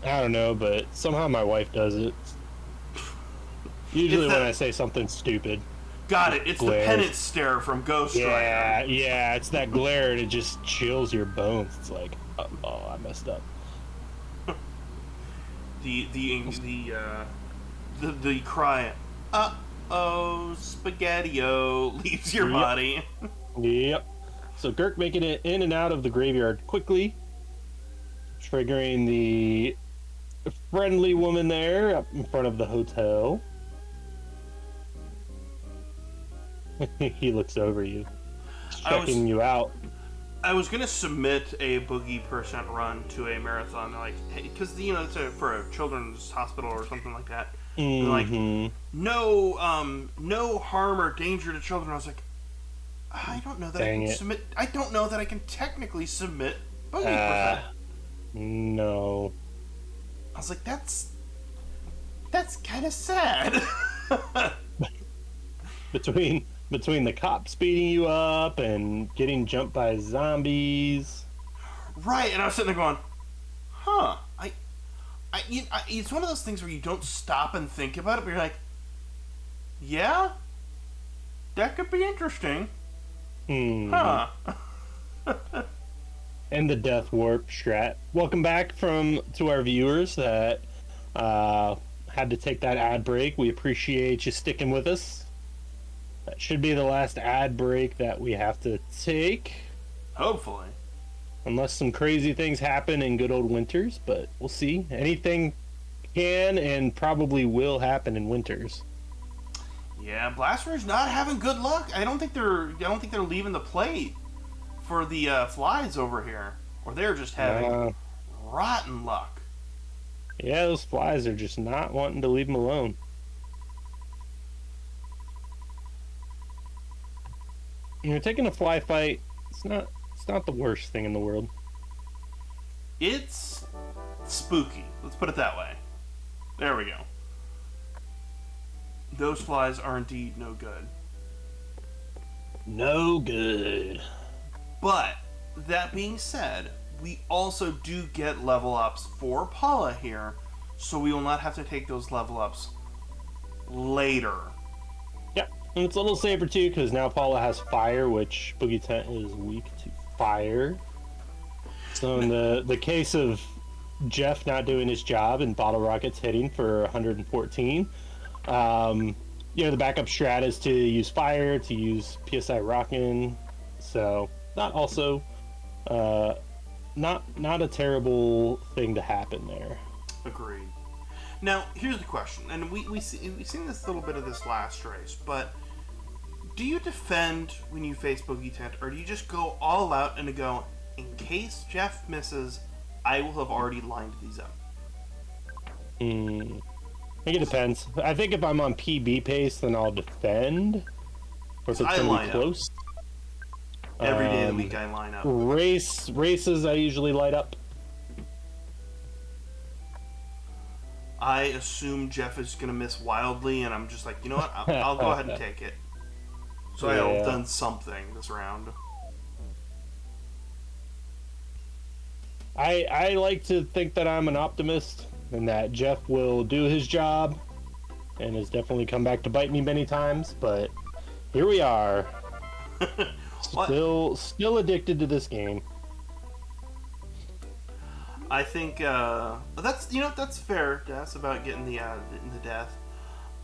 I don't know, but somehow my wife does it. Usually when I say something stupid. Got it. It's glares. The penance stare from Ghost Rider. Yeah, it's that glare and it just chills your bones. It's like, oh, I messed up. The cry, uh-oh, spaghetti-o, leaves your body. Yep. So Gurk making it in and out of the graveyard quickly, triggering the friendly woman there up in front of the hotel. He looks over you, checking you out. I was gonna submit a Boogey % run to a marathon, like, because it's for a children's hospital or something like that. Mm-hmm. Like, no harm or danger to children. I was like, I don't know that I can submit. I don't know that I can technically submit Boogey %. No. I was like, that's kind of sad. Between the cops beating you up and getting jumped by zombies. Right, and I was sitting there going, huh, it's one of those things where you don't stop and think about it, but you're like, yeah, that could be interesting. Huh. And the death warp strat. Welcome back to our viewers that had to take that ad break. We appreciate you sticking with us. That should be the last ad break that we have to take. Hopefully. Unless some crazy things happen in good old Winters, but we'll see. Anything can and probably will happen in Winters. Yeah, Blaster's not having good luck. I don't think they're leaving the plate for the flies over here, or they're just having rotten luck. Yeah, those flies are just not wanting to leave them alone. You're taking a fly fight. It's not the worst thing in the world. It's spooky. Let's put it that way. There we go. Those flies are indeed no good. No good. But that being said, we also do get level ups for Paula here, so we will not have to take those level ups later. And it's a little safer too, because now Paula has fire, which Boogey Tent is weak to fire. So in the case of Jeff not doing his job and Bottle Rockets hitting for 114, the backup strat is to use fire, to use PSI Rockin'. So not a terrible thing to happen there. Agreed. Now, here's the question, and we've seen this little bit of this last race, but do you defend when you face Boogey Tent, or do you just go all out and go, in case Jeff misses, I will have already lined these up? I think it depends. I think if I'm on PB pace, then I'll defend. Or if it's going to be close. Every day of the week I line up. Races I usually light up. I assume Jeff is going to miss wildly, and I'm just like, you know what? I'll go ahead and take it. So I'll have done something this round. I like to think that I'm an optimist and that Jeff will do his job and has definitely come back to bite me many times, but here we are. Still addicted to this game. I think that's fair. That's about getting the death.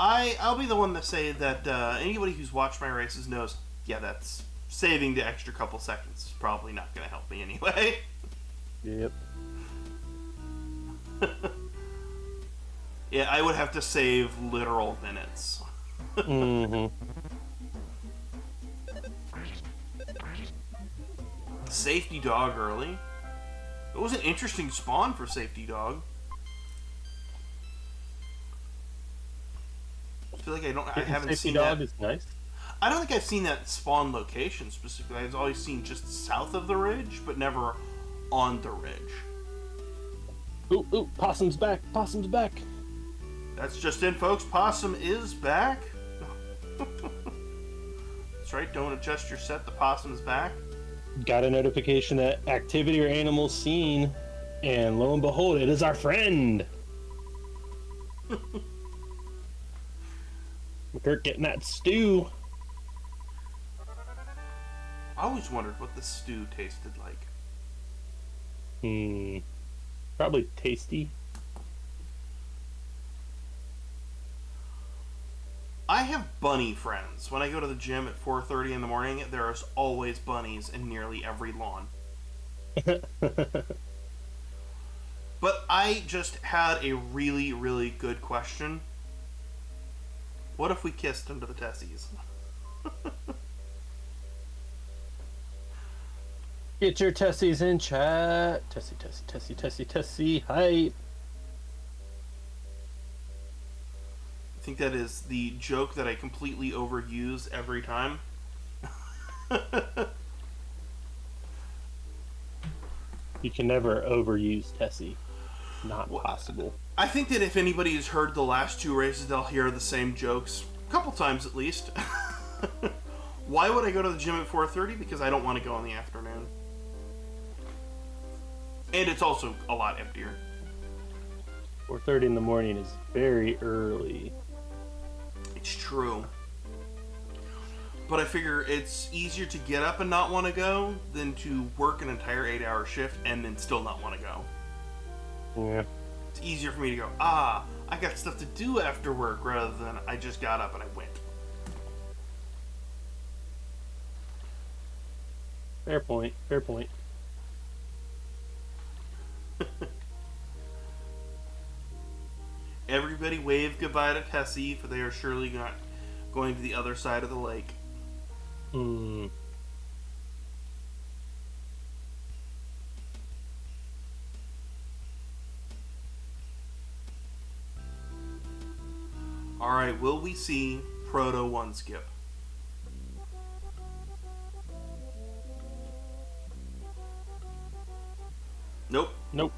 I'll be the one to say that anybody who's watched my races knows. Yeah, that's saving the extra couple seconds is probably not going to help me anyway. Yep. Yeah, I would have to save literal minutes. Safety dog early. It was an interesting spawn for Safety Dog. I feel like I haven't Safety seen Dog that. is nice. I don't think I've seen that spawn location specifically. I've always seen just south of the ridge, but never on the ridge. Ooh, ooh, Possum's back. Possum's back. That's just in, folks. Possum is back. That's right. Don't adjust your set. The Possum's back. Got a notification that activity or animal seen, and lo and behold, it is our friend. McGurk getting that stew. I always wondered what the stew tasted like. Probably tasty. I have bunny friends. When I go to the gym at 4:30 in the morning, there is always bunnies in nearly every lawn. But I just had a really, really good question. What if we kissed under the Tessies? Get your Tessies in chat. Tessie, hype. I think that is the joke that I completely overuse every time. You can never overuse Tessie. Not possible. I think that if anybody has heard the last two races, they'll hear the same jokes. A couple times at least. Why would I go to the gym at 4:30? Because I don't want to go in the afternoon. And it's also a lot emptier. 4:30 in the morning is very early. It's true. But I figure it's easier to get up and not want to go than to work an entire 8-hour shift and then still not want to go. Yeah. It's easier for me to go, I got stuff to do after work, rather than I just got up and I went. Fair point. Fair point. Everybody wave goodbye to Tessie, for they are surely not going to the other side of the lake. Alright, will we see Proto 1 skip? Nope. Nope.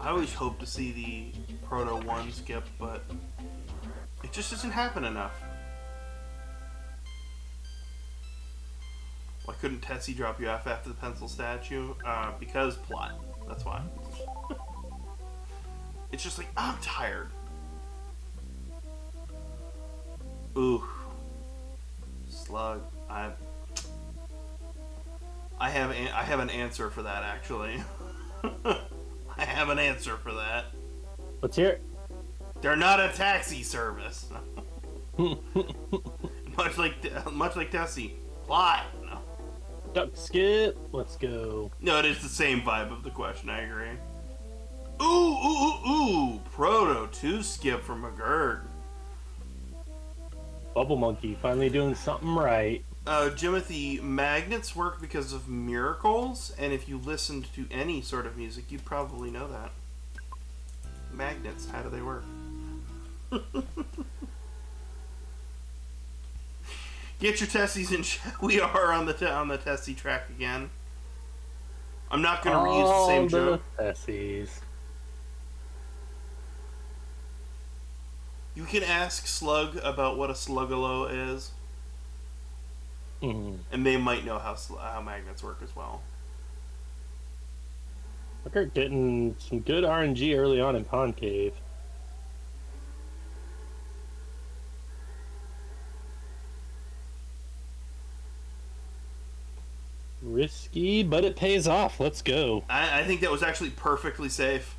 I always hope to see the Proto 1 skip, but it just doesn't happen enough. Why couldn't Tessie drop you off after the pencil statue? Because plot. That's why. It's just like, I'm tired. Ooh. Slug. I have an answer for that, actually. I have an answer for that. Let's hear it. They're not a taxi service. much like Tessie. Plot. No. Duck skip. Let's go. No, it is the same vibe of the question. I agree. Ooh. Proto 2 skip from McGurk. Bubble Monkey finally doing something right. Jimothy, magnets work because of miracles, and if you listened to any sort of music, you probably know that. Magnets, how do they work? Get your Tessies in. We are on the Tessie track again. I'm not going to reuse the same joke. Tessies. You can ask Slug about what a Slugalo is. And they might know how magnets work as well. McGurk getting some good RNG early on in Concave. Risky, but it pays off. Let's go. I think that was actually perfectly safe.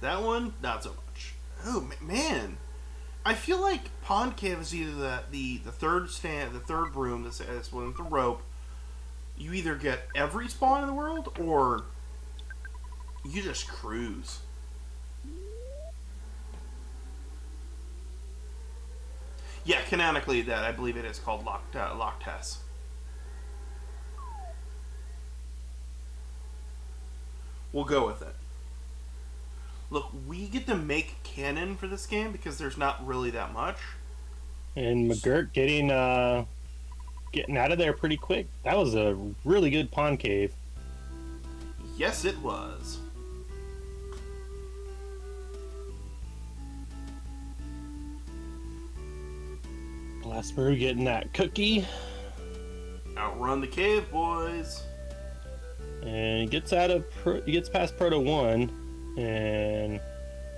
That one, not so much. Oh man, I feel like Pond Cave is either the third stand, the third room that's with the rope. you either get every spawn in the world or you just cruise. Yeah, canonically, that I believe it is called Loch-Tess. We'll go with it. Look, we get to make canon for this game because there's not really that much. And McGurk getting out of there pretty quick. That was a really good pond cave. Yes, it was. Blrasmu getting that cookie. Outrun the cave, boys. And he gets past Proto 1 and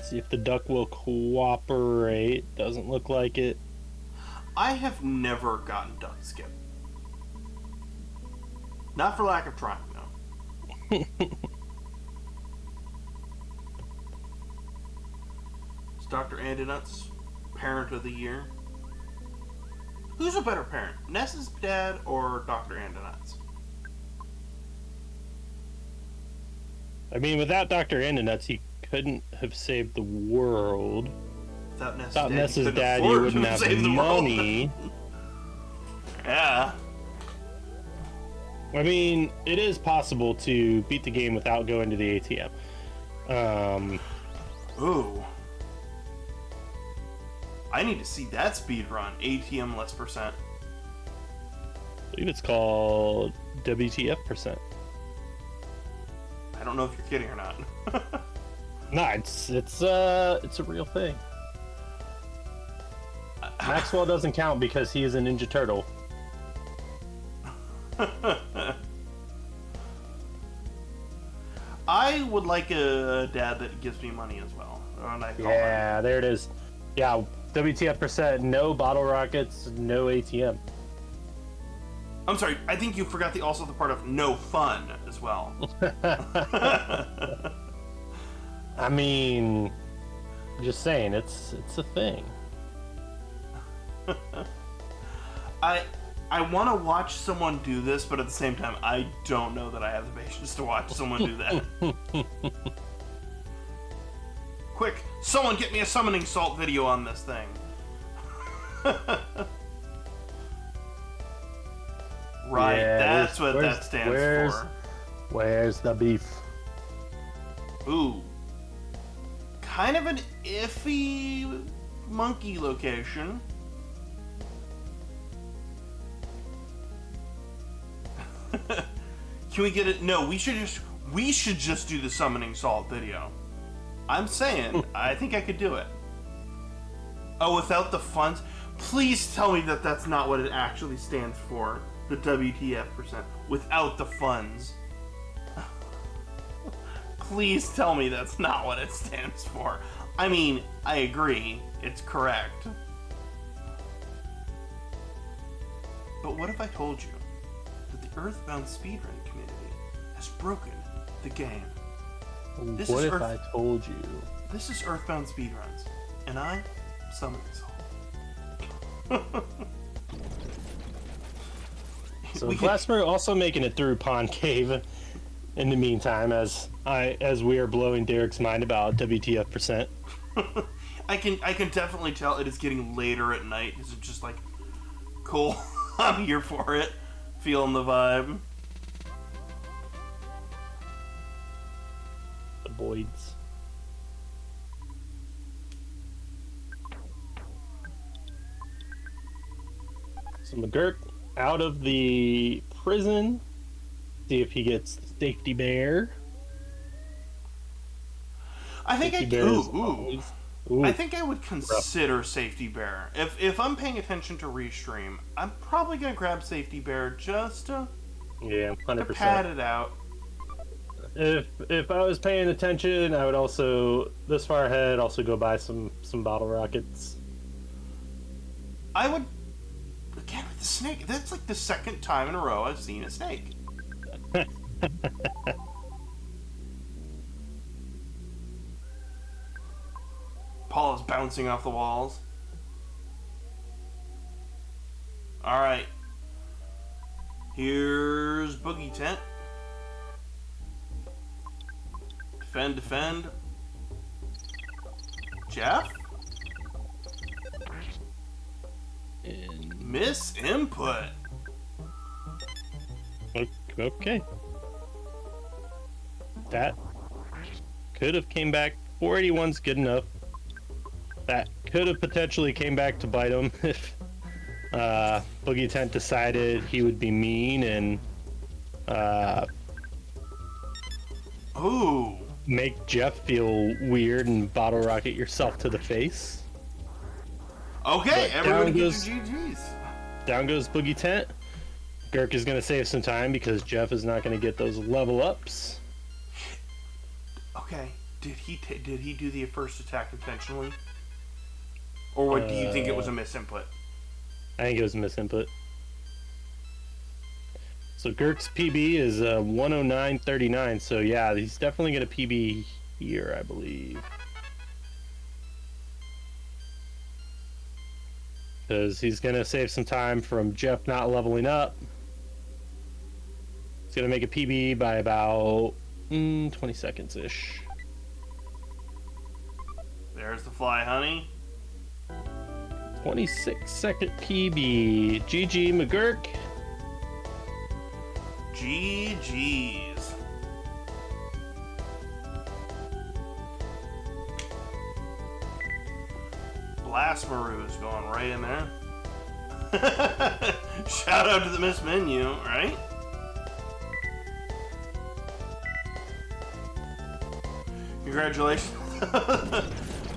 see if the duck will cooperate. Doesn't look like it. I have never gotten duck skip. Not for lack of trying, though. It's Dr. Andinut's Parent of the Year. Who's a better parent, Ness's dad or Dr. Andinut's? I mean, without Dr. Andinut's, he couldn't have saved the world. Without Ness's dad, you wouldn't have the money. Yeah. I mean, it is possible to beat the game without going to the ATM. Ooh. I need to see that speed run. ATM less %. I believe it's called WTF%. I don't know if you're kidding or not. No, it's a real thing. Maxwell doesn't count because he is a Ninja Turtle. I would like a dad that gives me money as well. Yeah, there it is. Yeah, WTF%, no bottle rockets, no ATM. I'm sorry, I think you forgot also the part of no fun as well. I mean, just saying, it's a thing. I want to watch someone do this, but at the same time, I don't know that I have the patience to watch someone do that. Quick, someone get me a summoning salt video on this thing. Right, yeah, that's what that stands for. Where's the beef? Ooh. Kind of an iffy monkey location. Can we get it? No, we should just do the summoning salt video. I'm saying, I think I could do it. Oh, without the funds? Please tell me that that's not what it actually stands for. The WTF%. Without the funds. Please tell me that's not what it stands for. I mean, I agree. It's correct. But what if I told you that the Earthbound speedrun community has broken the game? What if I told you? This is Earthbound speedruns, and I summon Salt. So Blrasmu also making it through Pond Cave in the meantime, as we are blowing Derek's mind about WTF%. I can definitely tell it is getting later at night. Is it just like, cool, I'm here for it, feeling the vibe. The Boyds. So McGurk out of the prison. See if he gets Safety Bear. I think Safety Ooh. I think I would consider Safety Bear. If I'm paying attention to Restream, I'm probably gonna grab Safety Bear just to 100%. pad it out. If I was paying attention, I would also, this far ahead, also go buy some bottle rockets. I would, again with the snake, that's like the second time in a row I've seen a snake. Paul is bouncing off the walls. Alright. Here's Boogey Tent. Defend, defend. Jeff? And Miss input. okay. That could have came back. 481's good enough. That could have potentially came back to bite him if Boogey Tent decided he would be mean and Ooh. make Jeff feel weird and bottle rocket yourself to the face. Okay, But everybody down get goes- your GGs. Down goes Boogey Tent. GURK is going to save some time because Jeff is not going to get those level ups. Okay, did he do the first attack intentionally? Or what, do you think it was a misinput? I think it was a misinput. So GURK's PB is 109.39. So yeah, he's definitely going to PB here, I believe. Because he's going to save some time from Jeff not leveling up. He's going to make a PB by about 20 seconds-ish. There's the fly, honey. 26-second PB. GG McGurk. GG's. Blrasmu is going right in there. Shout out to the Miss Menu, right? Congratulations.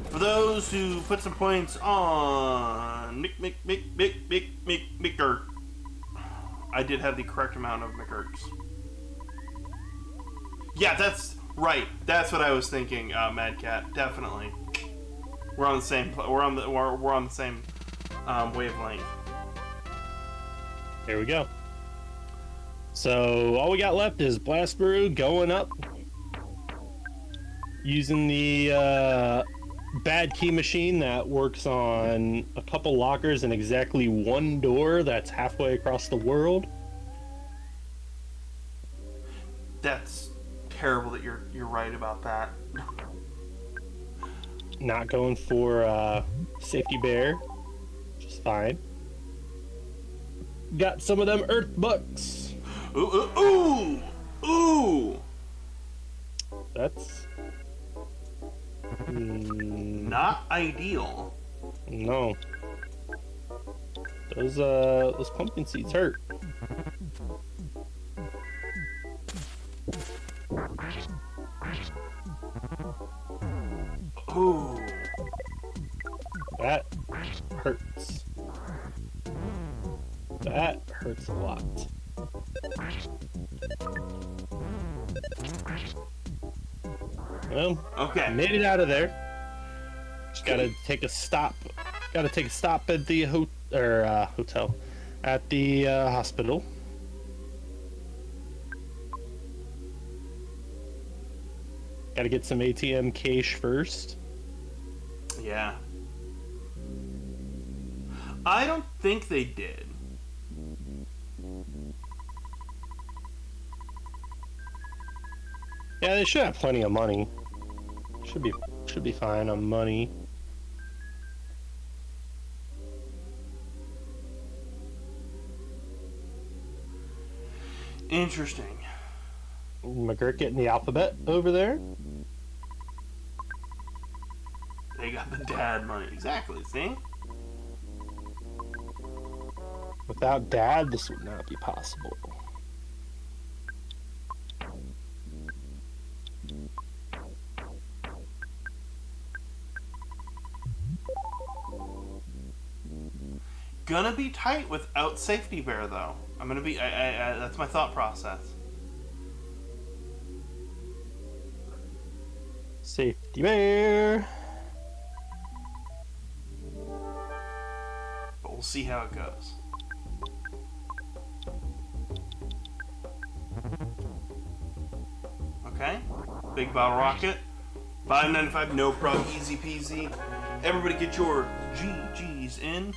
For those who put some points on mcmcGURK. I did have the correct amount of McGURKs. Yeah, that's right. That's what I was thinking, Mad Cat. Definitely. We're on the same. We're on the same wavelength. There we go. So all we got left is Blastbrew going up, using the bad key machine that works on a couple lockers and exactly one door that's halfway across the world. That's terrible that you're right about that. Not going for safety bear, which is fine. Got some of them earth bucks. Ooh, ooh, ooh, ooh. That's Not ideal. no. Those pumpkin seeds hurt. Ooh. That hurts. That hurts a lot. Well, Okay. made it out of there. Just gotta take a stop. Gotta take a stop at the hotel, at the hospital. Gotta get some ATM cash first. Yeah. I don't think they did. Yeah, they should have plenty of money. Should be fine on money. Interesting. McGurk getting the alphabet over there. They got the dad money. Exactly, see? Without Dad, this would not be possible. Gonna be tight without safety bear, though. I'm gonna be. That's my thought process. Safety bear. But we'll see how it goes. Okay. Big bottle rocket. $5.95, no prob, easy peasy. Everybody get your GGs in.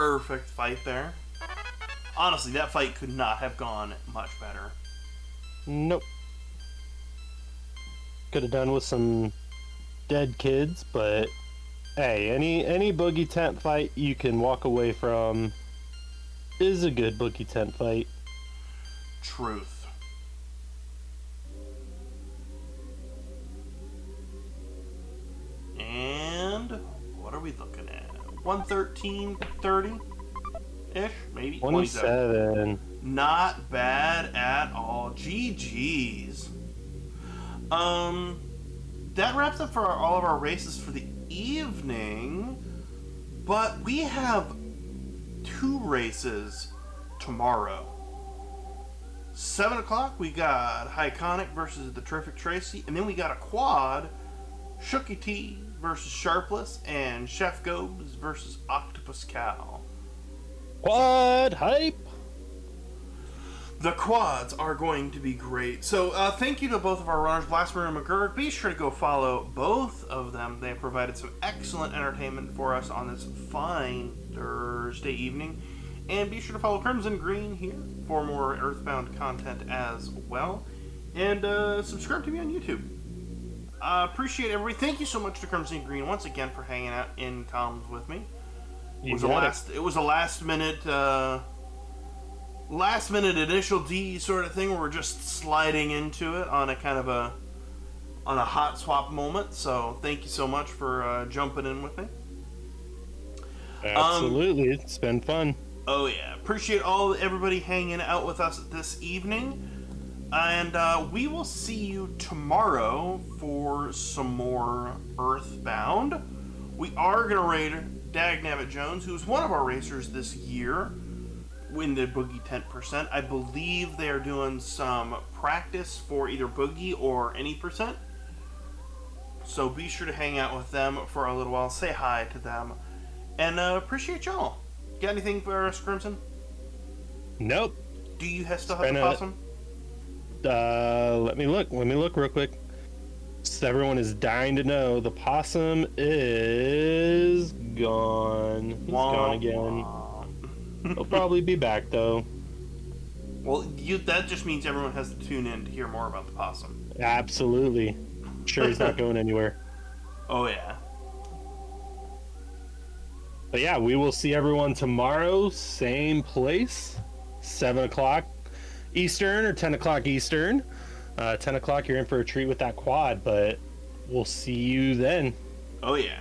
perfect fight there. Honestly, that fight could not have gone much better. Nope. Could have done with some dead kids, but hey, any boogie tent fight you can walk away from is a good boogie tent fight. Truth. And what are we looking at? 113.30 ish, maybe 27. Not bad at all. GG's. That wraps up for all of our races for the evening. But we have 2 races tomorrow. 7 o'clock, we got Hyconic versus the Terrific Tracy, and then we got a quad, Shooky T versus Sharpless, and Chef Gobes versus Octopus Cow. Quad hype! The quads are going to be great. So thank you to both of our runners, blrasmu and mcGURK. Be sure to go follow both of them. They have provided some excellent entertainment for us on this fine Thursday evening. And be sure to follow Crimson Green here for more Earthbound content as well. And subscribe to me on YouTube. Appreciate everybody. Thank you so much to Crimson Green once again for hanging out in comms with me. It was a last minute initial D sort of thing where we're just sliding into it on a kind of a hot swap moment. So thank you so much for jumping in with me. Absolutely, it's been fun. Oh yeah, appreciate everybody hanging out with us this evening, and we will see you tomorrow for some more Earthbound. We are gonna raid Dagnabbit Jones, who's one of our racers this year, in the Boogie 10%. I believe they are doing some practice for either Boogie or any percent. So be sure to hang out with them for a little while, say hi to them, and appreciate y'all. Got anything for us, Crimson? Nope. Do you still have the possum? Let me look real quick. Everyone is dying to know the possum is gone. He's gone again. He'll probably be back though. Well, that just means everyone has to tune in to hear more about the possum. Absolutely. Sure, he's not going anywhere. Oh yeah. But yeah, we will see everyone tomorrow, same place, 7 o'clock Eastern or 10 o'clock Eastern. 10 o'clock, you're in for a treat with that quad, but we'll see you then. Oh yeah.